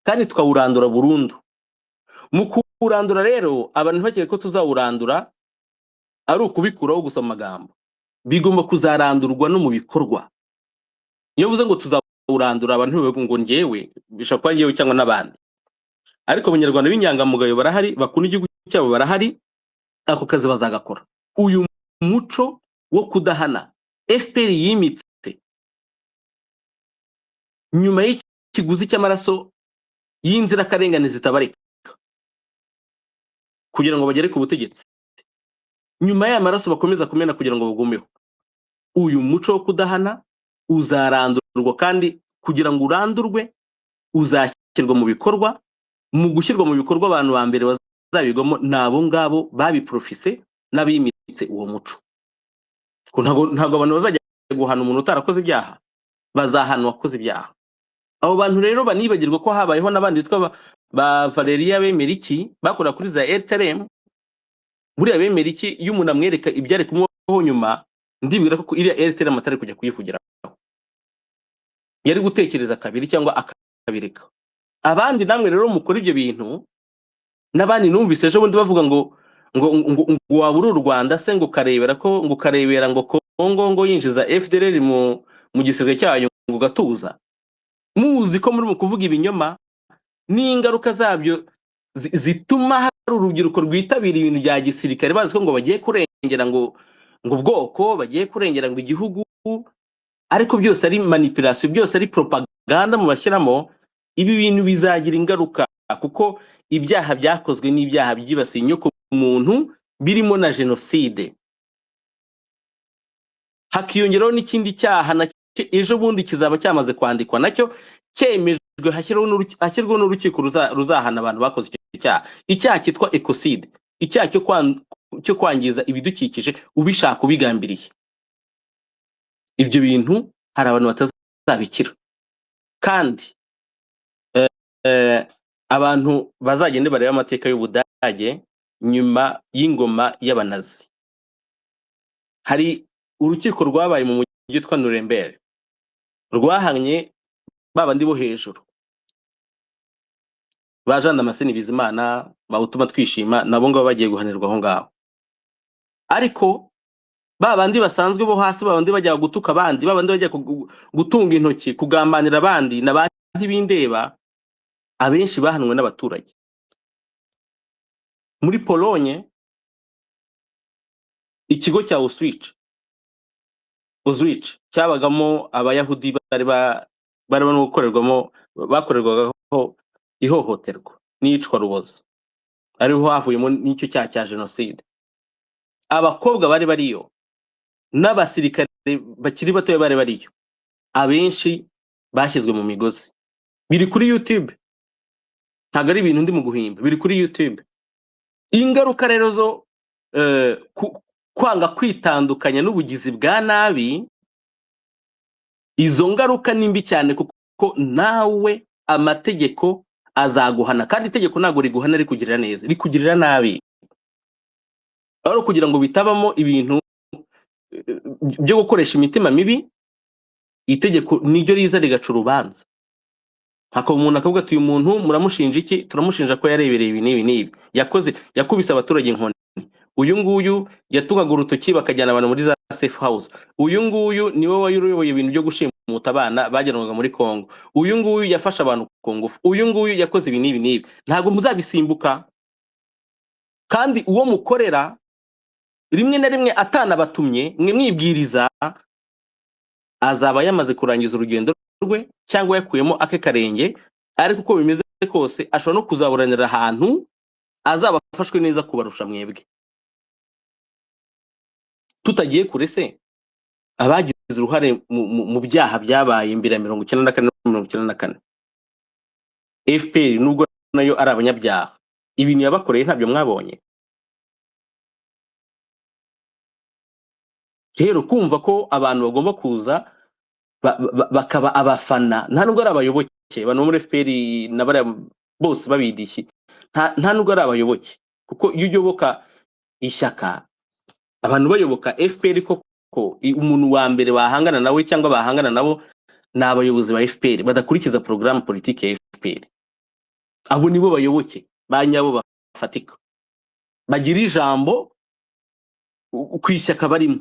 kandi tukawurandura burundu. Mu kuwurandura rero abantu bakeka ko tuzawurandura ari ukubikuraho gusa amagambo, bigomba kuzarandurwa no mu bikorwa. Iyo uvuze ngo tuzawurandura, abantu bavuga ngo njyewe, bishobora kuba njyewe cyangwa n'abandi, ariko abanyarwanda b'inyangamugayo barahari, bakunda igihugu cyabo barahari, ako kazi bazagakora. Uyu muco wo kudahana FPR yimitse nyuma y'ikiguzi cy'amaraso y'inzirakarengane zitabarika kugira ngo bagere ku butegetsi, nyuma y'amaraso bakomeza kumena kugira ngo bagumeho. Uyu muco wo kudahana uzarandurwa, kandi kugira ngo urandurwe uzashyirwa mu bikorwa. Mu gushyirwa mu bikorwa, abantu ba mbere bazabigwamo nabo ngabo babiprofise n'abimitse uwo muco. Ntabwo abantu bazajya guhana umuntu utarakoze ibyaha, bazahanwa wakoze ibyaha. Abo bantu rero banibagirwa ko habayeho n'abandi bitwa ba Valeria Bemeriki bakora kuri za RTM. Buriya Bemeriki iyo umuntu amwereka ibyari kumubaho nyuma, ndibwira ko iriya RTM atari kujya kuyivugiraho, yari gutekereza kabiri cyangwa akabireka. Abandi namwe rero mukora ibyo bintu, n'abandi numvise ejo bundi bavuga ngo wabura u Rwanda se ngo karebera ngo Kongo ngo yinjiza FDLR mu gisirikare cyayo ngo gatuza. Muzi ko muri mu kuvuga ibinyoma n'ingaruka zabyo zituma hari urubyiruko rwitabira ibintu bya gisirikare, bazi ko ngo bagiye kurengera ngo ubwoko, bagiye kurengera ngo igihugu, ariko byose ari manipulation, byose ari propaganda mu bashyiramo. Ibi bintu bizagira ingaruka, kuko ibyaha byakozwe n'ibyaha byibasiye inyoko muntu birimo na genocide. Hakiyongeraho n'ikindi cyaha nacyo ejo bundi kizaba cyamaze kwandikwa, nacyo cyemejwe, hashyirwaho n'urukiko ruzahana abantu bakoze icyo cyaha. Icyaha cyitwa ecocide, icyaha cyo kwangiza ibidukikije ubishaka ubigambiriye. ibyo bintu hari abantu batazabikira, kandi abantu bazagende bareba amateka y'Ubudage nyuma y'ingoma y'abanazi. Hari urukiko rwabaye mu mujyi witwa Nuremberg rwahanye babandi bo hejuru ba Jean Damascene Bizimana bawutuma twishima, nabo ngabo bagiye guhanirwa aho ngaho. Ariko babandi basanzwe bo hasi, babandi bajya gutuka abandi, babandi bajya gutunga intoki, kugambanira abandi n'abandi bindeba, abenshi bahanwe n'abaturage. Muri Pologne ikigo cya Auschwitz cyabagamo abayahudi bari barimo gukorerwamo, bakorerwagaho ihohoterwa n'iyicwa rubozo, ariho havuyemo n'icyo cyaha cya jenoside. Abakobwa bari bariyo n'abasirikare bakiri batoya bari bariyo, abenshi bashyizwe mu migozi. Biri kuri YouTube, ntabwo ari ibintu ndi mu guhimba, biri kuri YouTube. Ingaruka rero zo kwanga kwitandukanya n'ubugizi bwa nabi, izo ngaruka ni mbi cyane, kuko nawe amategeko azaguhana, kandi itegeko ntabwo riguhana rikugirira neza, rikugirira nabi. Aho kugira ngo bitabamo ibintu byo gukoresha imitima mibi, itegeko niryo riza rigaca urubanza. Hakaba umuntu akavuga ati uyu muntu muramushinja iki? Turamushinja ko yarebereye ibi n'ibi n'ibi, yakubise abaturage inkoni, uyu nguyu yatungaga urutoki bakajyana abantu muri za safe house, uyu nguyu niwe wayoboye ibintu byo gushimuta abana bajyanwaga muri Kongo, uyu nguyu yafashe abantu ku ngufu, uyu nguyu yakoze ibi n'ibi n'ibi. Ntabwo muzabisimbuka, kandi uwo mukorera rimwe na rimwe atanabatumye mwe mwibwiriza, azaba yamaze kurangiza urugendo rwe cyangwa yakuyemo ake karenge. Ariko uko bimeze kose ashobora no kuzaburanira ahantu azaba afashwe neza kubarusha mwebwe. Tutagiye kure se, abagize uruhare mu byaha byabaye imbere ya 1994 FPR nubwo nayo ari abanyabyaha, ibintu yabakoreye ntabyo mwabonye. Rero kumva ko abantu bagomba kuza bakaba abafana, nta nubwo ari abayoboke, abantu muri FPR n'abari bose babidishye, nta nubwo ari abayoboke, kuko iyo uyoboka ishyaka, abantu bayoboka FPR koko, umuntu wa mbere bahangana nawe cyangwa bahangana nabo ni abayobozi ba FPR badakurikiza programme politique ya FPR. Abo nibo bayoboke banyabo bafatika, bagira ijambo ku ishyaka barimo,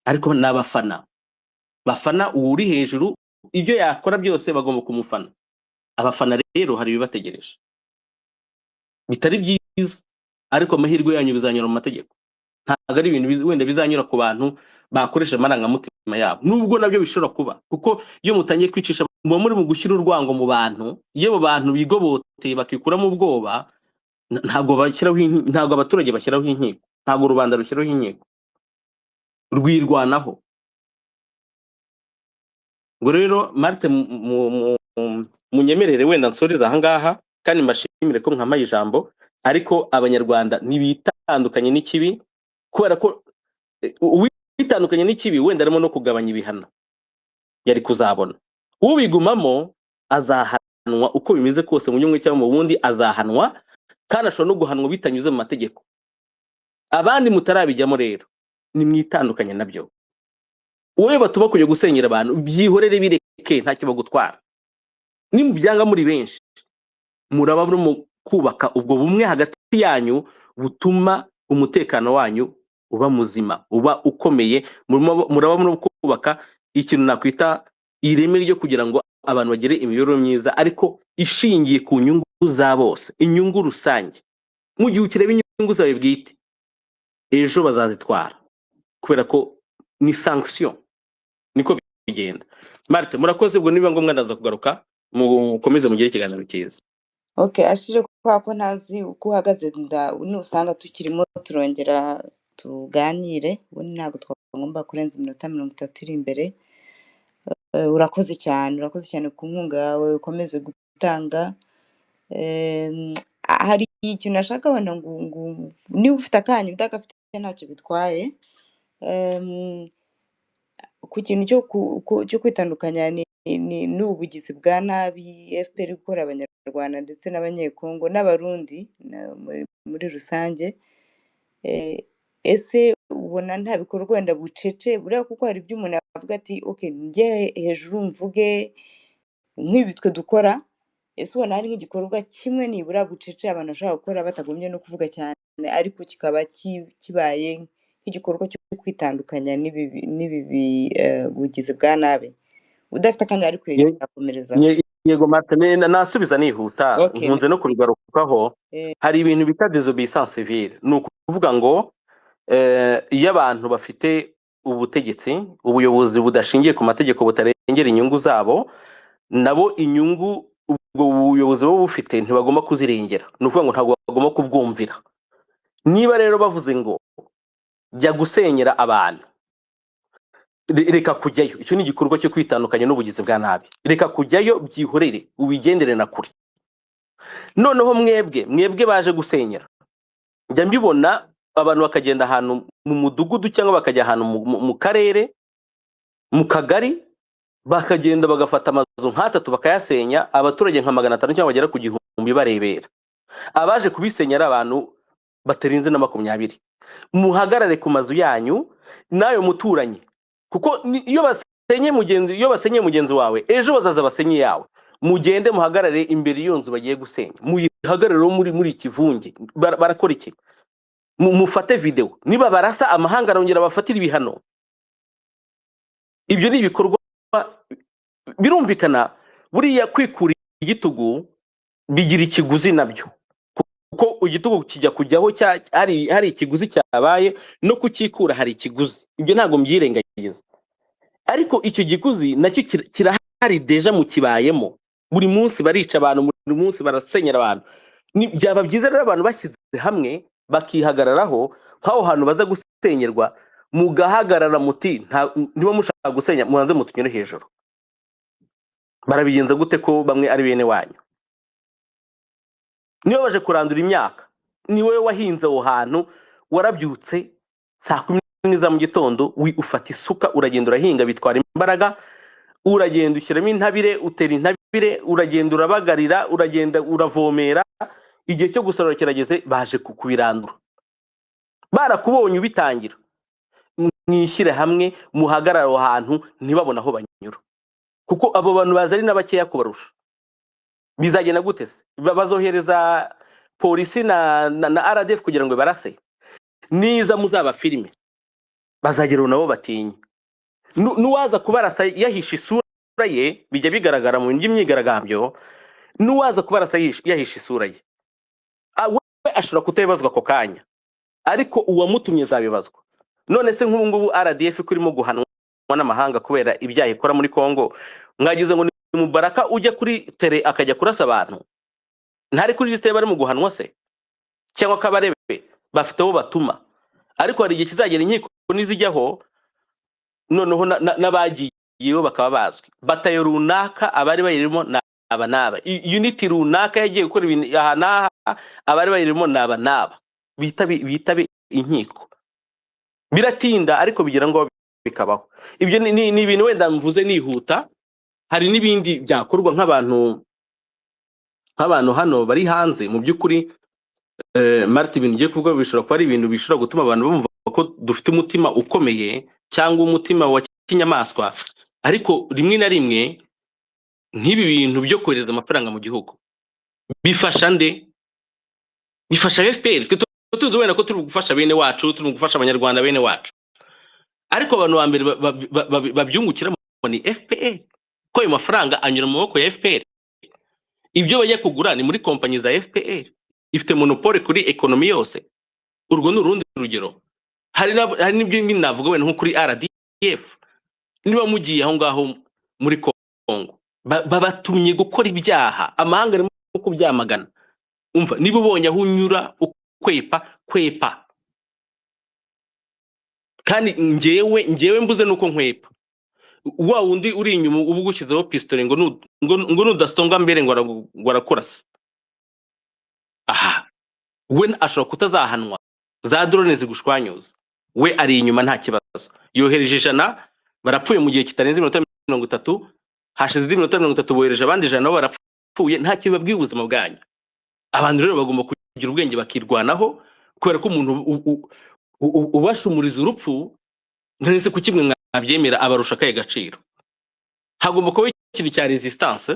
ariko n'abafana bafana uri hejuru, ibyo yakora byose bagomba kumufana. Abafana rero hari bibategereje bitari byiza, ariko amahirwe yanyu bizanyura mu mategeko. Ntabwo ari ibintu wenda bizanyura ku bantu bakoresha amarangamutima yabo, nubwo nabyo bishobora kuba, kuko iyo mutangiye kwicisha muba muri mu gushyira urwango mu bantu. Iyo abo bantu bigoboteye bakikuramo ubwoba, ntabwo abaturage bashyiraho inkiko, ntabwo rubanda rushyiraho inkiko, rwirwanaho. Ngo rero Martin munyemerere wenda nsoreza aha ngaha, kandi mbashimire ko nkamaye ijambo. Ariko abanyarwanda ntibitandukanye n'ikibi, kubera ko bitandukanye n'ikibi wenda arimo no kugabanya ibihano yari kuzabona. Ubigumamo azahanwa uko bimeze kose, mu nyungwe cyangwa mu bundi azahanwa, kandi ashobora no guhanwa bitanyuze mu mategeko. Abandi mutarabijyamo rero nimwitandukanye nabyo. Wowe batuma kujya gusenyera abantu, byihorere bireke, nta kiba gutwara. Nimubyanga muri benshi, muraba mu kubaka ubwo bumwe hagati yanyu butuma umutekano wanyu uba muzima, uba ukomeye. Muraba muri kubaka ikintu nakwita ireme ryo kugira ngo abantu bagire imibereho myiza, ariko ishingiye ku nyungu za bose, inyungu rusange. Mu gihe ukireba inyungu zawe bwite, ejo bazazitwara, kubera ko ni sanction. Niko bigenda. Martin, murakoze, ubwo niba ngombwa ndaza kugaruka mukomeze mugire ikiganiro cyiza. Okay, ashire kwa ko ntazi uko uhagaze, nusanga tukirimo turongera tuganire, ubundi ntabwo twagomba kurenza iminota 30 iri imbere. Urakoze cyane ku nkunga yawe ukomeze gutanga. Hari ikintu nashaka wenda ngo niba ufite akanya udagafite ntacyo bitwaye. ku kintu cyo kwitandukanya n'ubugizi bwa nabi FPR gukora abanyarwanda ndetse n'abanyekongo n'abarundi muri rusange, ese ubona nta bikorwa wenda bucece buriya kuko hari ibyo umuntu yavuga ati okay njye hejuru mvuge nk'ibi twe dukora, ese ubona hari nk'igikorwa kimwe nibura bucece abantu bashobora gukora batagombye no kuvuga cyane ariko kikaba kibaye nk'igikorwa cyo kwitandukanya n'ibi bugizi bwa nabi udafite akanya ariko yakomereza. Yego Martin, nasubiza nihuta nkunze no kubigarukaho. Hari ibintu bita désobéissance civile, ni ukuvuga ngo iyo abantu bafite ubuyobozi budashingiye ku mategeko butarengera inyungu zabo, nabo inyungu ubwo buyobozi bo bufite ntibagomba kuzirengera, ni ukuvuga ngo ntabwo bagomba kubwumvira. Niba rero bavuze ngo jya gusenyera abantu, reka kujyayo, icyo ni igikorwa cyo kwitandukanya n'ubugizi bwa nabi, reka kujyayo byihorere ubigendere na kure. Noneho mwebwe baje gusenyera, njya mbibona abantu bakagenda ahantu mu mudugudu cyangwa bakajya ahantu mu karere mu kagari bakagenda bagafata amazu nk'atatu bakayasenya, abaturage nka 500 cyangwa bagera ku 1000 barebera. Abaje kubisenyera abantu batarinze na 20. Muhagarare ku mazu yanyu nayo muturanye, kuko iyo basenye mugenzi wawe ejo bazaza basenye yawe. Mugende muhagarare imbere iyo nzu bagiye gusenya, muyihagarare muri ikivunge. Barakora iki? Mufate video, niba barasa amahanga arongera bafatira ibihano. Ibyo ni ibikorwa birumvikana. Buriya kwikura igitugu bigira ikiguzi nabyo, kuko igitugu kijya kujyaho hari ikiguzi cyabaye no kukikura hari ikiguzi, ibyo ntabwo mbyirengagiza. Ariko icyo gikuzi nacyo kirahari deja mu kibayemo. Buri munsi barica abantu, buri munsi barasenyera abantu. Byaba byiza rero abantu bashyize hamwe bakihagararaho nk'aho hantu baza gusenyerwa, mugahagarara muti niba mushaka gusenya mubanze mutunyure hejuru. Barabigenza gute ko bamwe ari bene wanyu? Niba baje kurandura imyaka, ni wowe wahinze aho hantu, warabyutse saa 10 za mu gitondo, ufata isuka uragenda urahinga, bitwara imbaraga, uragenda ushyiramo intabire, utera intabire, uragenda urabagarira, uragenda uravomera. Igihe cyo gusarura kirageze, baje kubirandura. Barakubonye ubitangira, mwishyire hamwe muhagarara aho hantu ntibabona aho banyura, kuko abo bantu bazari n'abakeya kubarusha. Bizagenda gute se? Bazohereza polisi na RDF kugira ngo barase? Niza muzaba filime bazagera nabo batinye. Nuwaza kubarasa yahisha isura ye, bijya bigaragara mu by'imyigaragambyo. Nuwaza kubarasa yahisha isura ye, we ashobora kutabibazwa ako kanya, ariko uwamutumye zabibazwa. None se nk'ubu ngubu RDF kurimo guhanwa n'amahanga kubera ibyaha ikora muri Kongo, mwagize ngo ni Mubaraka ujya kuri tele akajya kurasa abantu? Ntari kuri liste bari mu guhanwa se? Cyangwa kabarebe bafite abo batuma? Ariko hari igihe kizagera inkiko nizijyaho, noneho n'abagiyeyo bakaba bazwi. Batayo runaka abari bayirimo naba unity runaka yagiye gukora ibintu aha naha, abari bayirimo naba bitabe inkiko. Biratinda ariko bigira ngo bikabaho. Ibyo ni ibintu wenda mvuze nihuta. Hari n'ibindi byakorwa nk'abantu hano bari hanze. Mu by'ukuri Martin, ibintu giye kuvuga bishobora kuba ari ibintu bishobora gutuma abantu bumva ko dufite umutima ukomeye cyangwa umutima wa kinyamaswa, ariko rimwe na rimwe nk'ibi bintu byo kohereza amafaranga mu gihugu bifasha nde? Bifasha FPR. Tuzi wenda ko turi gufasha bene wacu, turi gufasha abanyarwanda bene wacu, ariko abantu ba mbere babyungukira ni FPR, ko ayo mafaranga anyura mu maboko ya FPR. Ibyo bajya kugura ni muri kompanyi za FPR, ifite monopole kuri ekonomi yose. Urwo ni urundi rugero. Hari n'ibyo navuga wenda nko kuri RDF. Niba mugiye aho ngaho muri Kongo babatumye gukora ibyaha, amahanga arimo kubyamagana. Umva, niba ubonye aho unyura kwepa, kandi ngewe mbuze nuko nkwepa, wa wundi uri inyuma ubugushyizeho pistole ngo nudasonga mbere ngo arakurasa. Aha, we ashobora kutazahanwa, za drone zigushwanyuza, we ari inyuma nta kibazo, yohereje 100 barapfuye mu gihe kitarenze iminota 30, hashize iminota 30 bohereje abandi 100 nabo barapfuye, nta kintu babwiye ubuzima bwanyu. Abantu rero bagomba kugira ubwenge bakirwanaho, kubera ko umuntu ubashumuriza urupfu ntese ku kimwe mwabyemera abarusha kaye gaciro. Hagomba kuba ikintu cya resistance,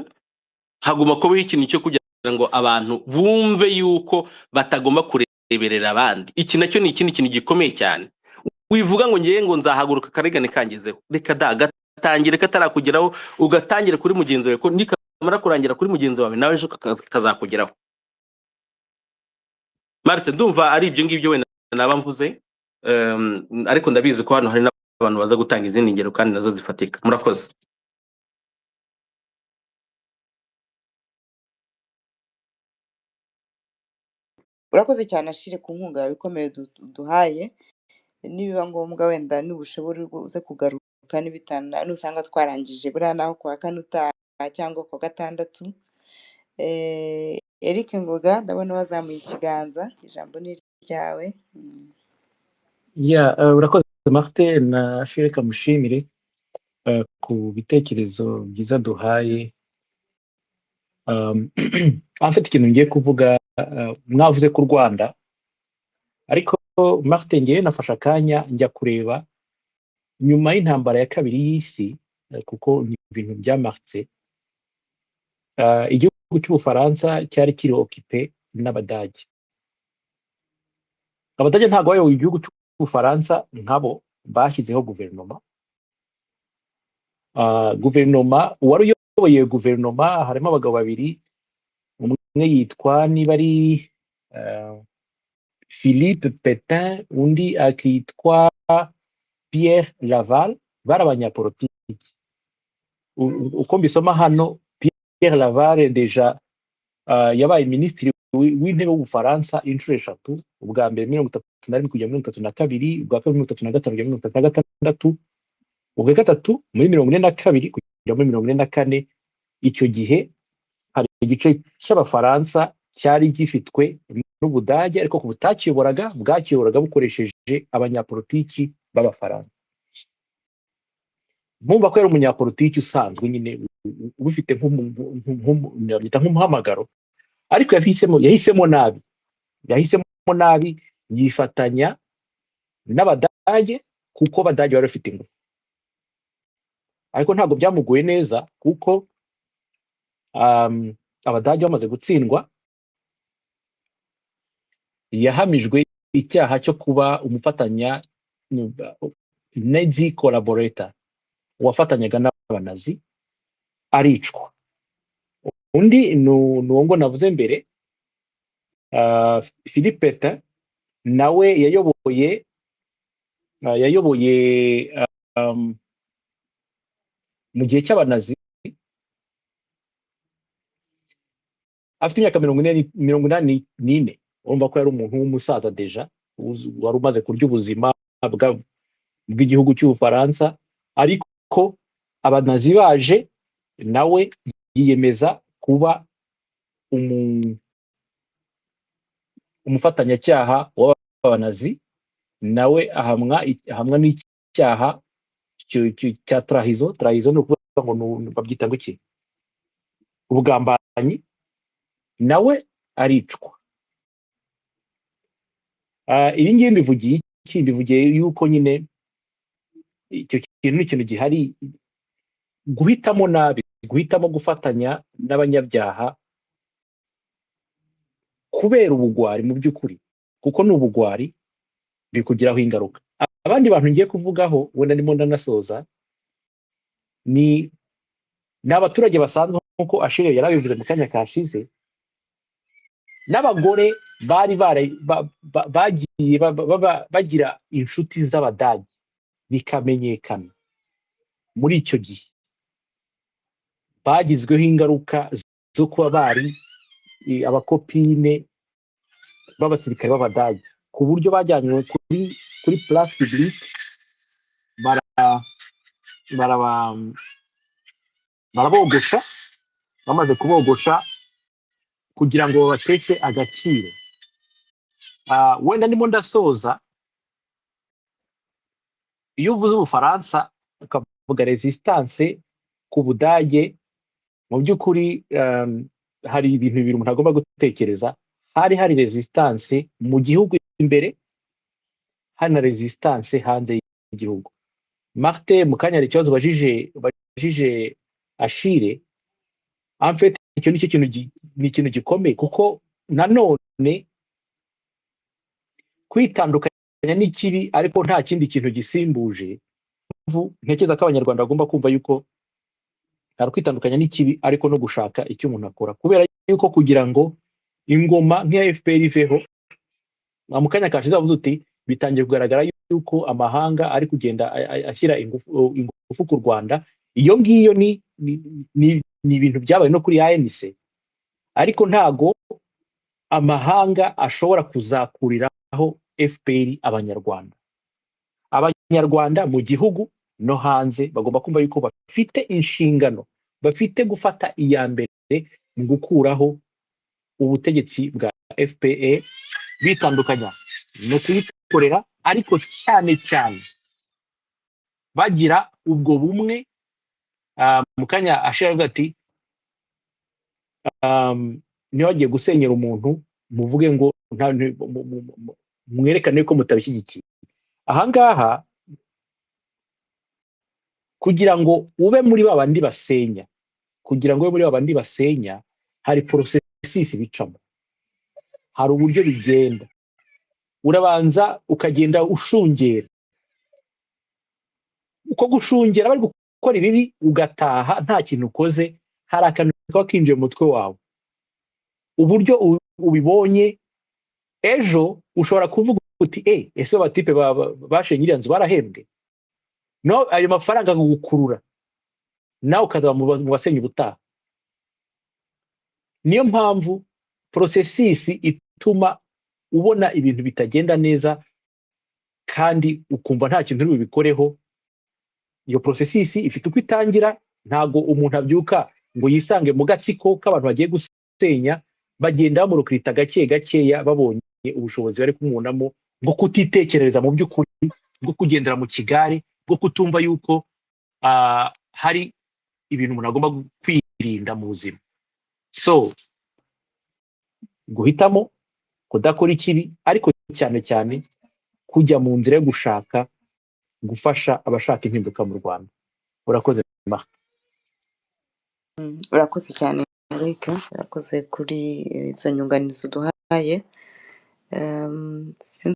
hagomba kuba ikintu cyo kugira ngo abantu bumve yuko batagomba kureberera abandi. Iki nacyo ni ikindi kintu gikomeye cyane. Wivuga ngo ngiye ngo nzahaguruka karigane kangezeho, reka gatangire katarakugeraho, ugatangire kuri mugenzi wawe, ko nikamara kurangira kuri mugenzi wawe nawe ejo kazakugeraho. Martin, ndumva ari ibyo ngibyo wenda naba mvuze, ariko ndabizi ko hano hari n'abantu baza gutanga izindi ngero kandi nazo zifatika. Murakoze. urakoze cyane Ashire ku nkunga yawe ikomeye duhaye. Nibiba ngombwa wenda n'ubushobora uze kugaruka n'ibitana nusanga twarangije buriya naho kwa kane utaha cyangwa kwa gatandatu. Eric Ngoga ndabona wazamuye ikiganza, ijambo ni ryawe. Urakoze Martin na Ashire kamushimire ku bitekerezo byiza duhaye. Amfite ikintu ngiye kuvuga, mwavuze ku Rwanda, ariko Martin ngiye nafasha akanya njya kureba nyuma y'intambara ya kabiri y'isi, kuko ni ibintu byamartse. Igihugu cy'Ubufaransa cyari kiri occupé n'Abadage. Abadage ntabwo bayoboye igihugu cy'Ubufaransa, nkabo bashyizeho guverinoma. Guverinoma, uwari uyoboye guverinoma harimo abagabo babiri, umwe yitwa niba ari Philippe Pétain, undi akitwa Pierre Laval, bari abanyapolitiki. Uko mbisoma hano, Pierre Laval deja yabaye minisitiri w'intebe w'Ubufaransa inshuro 3, ubwa mbere 1931 kugera 1932, ubwa kabiri 1935 kugera 1936, ubwa gatatu muri 1942 kugera muri 1944. Icyo gihe hari igice cy'Abafaransa cyari gifitwe n'Ubudage, ariko ku butakiyoboraga bukoresheje abanyapolitiki b'Abafaransa. Mumva ko yari umunyapolitiki usanzwe nyine ubifite nk'umuhamagaro, ariko yahisemo nabi yifatanya n'Abadage, kuko Abadage bari bafite ingufu. Ariko ntabwo byamuguye neza, kuko Abadage bamaze gutsindwa, yahamijwe icyaha cyo kuba umufatanya Nazi collaborator, wafatanyaga n'Abanazi, aricwa. Undi nuwo ngo navuze mbere, Philippe Pétain, nawe yayoboye mu gihe cy'Abanazi, afite imyaka 84. Urumva ko yari umuntu w'umusaza deja, wari umaze kurya ubuzima bw'igihugu cy'Ubufaransa. Ariko Abanazi baje, nawe yiyemeza kuba umufatanyacyaha w'Abanazi, nawe ahamwa n'icyaha cya trahison. Ni ukuvuga ngo babyita ngo iki, ubugambanyi, nawe aricwa. Ibi ngibi mbivugiye yuko nyine icyo kintu ni ikintu gihari, guhitamo nabi, guhitamo gufatanya n'abanyabyaha kubera ubugwari mu by'ukuri, kuko n'ubugwari bikugiraho ingaruka. Abandi bantu ngiye kuvugaho, wenda ndimo ndanasoza, ni abaturage basanzwe, nk'uko Ashire yarabivuze mu kanya kashize, n'abagore bari bagiye bagira inshuti z'Abadage, bikamenyekana. Muri icyo gihe bagizweho ingaruka zo kuba bari abakopine b'abasirikare b'Abadage, ku buryo bajyanywe kuri place publique, barabogosha. Bamaze kubogosha kugira ngo babateshe agaciro. Wenda ndimo ndasoza, iyo uvuze Ubufaransa bavuga resistance ku Budage mu by'ukuri hari ibintu bibiri umuntu agomba gutekereza. Hari resistance mu gihugu imbere, hari na resistance hanze y'igihugu. Martin mukanya hari ikibazo bajije Ashire, en fait icyo nicyo kintu ni ikintu gikomeye, kuko nanone kwitandukanya n'ikibi ariko nta kindi kintu gisimbuje. Ntekereza ko abanyarwanda bagomba kumva yuko ari kwitandukanya n'ikibi ariko no gushaka icyo umuntu akora, kubera yuko kugira ngo ingoma nk'iya FPR iveho, mu kanya kashize avuze uti bitangiye kugaragara yuko amahanga ari kugenda ashyira ingufu ku Rwanda. Iyo ngiyo ni ibintu byabaye no kuri ANC, ariko ntago amahanga ashobora kuzakuriraho FPR abanyarwanda. Abanyarwanda mu gihugu no hanze bagomba kumva yuko bafite inshingano, bafite gufata iya mbere mu gukuraho ubutegetsi bwa FPR, bitandukanya no kuyikorera, ariko cyane cyane bagira ubwo bumwe. Mukanya ashaka ati niyo wagiye gusenyera umuntu muvuge ngo mwerekane ko mutabishyigikiye. Ahangaha kugira ngo ube muri babandi basenya, hari processes bicamo, hari uburyo bigenda. Urabanza ukagenda ushungera, uko gushungera bari gukora ibibi ugataha nta kintu ukoze, hari akantu kaba kinjiye mu mutwe wawe. Uburyo ubibonye ejo ushobora kuvuga uti ese abatipe bashenye iriya nzu barahembwe, no ayo mafaranga gukurura nawe ukazaba mu basenya ubutaha. Niyo mpamvu processes ituma ubona ibintu bitagenda neza kandi ukumva nta kintu uri bubikoreho. Iyo processes ifite uko itangira, ntago umuntu abyuka ngo yisange mu gatsiko k'abantu bagiye gusenya, bagenda bamurukirita gake gakeya babonye ubushobozi bari kumubonamo bwo kutitekerereza mu by'ukuri, bwo kugendera mu kigare, bwo kutumva yuko hari ibintu umuntu agomba kwirinda mu buzima. So guhitamo kudakora ikibi, ariko cyane cyane kujya mu nzira yo gushaka gufasha abashaka impinduka mu Rwanda. Urakoze Mark. Urakoze cyane Eric, urakoze kuri izo nyunganizi uduhaye.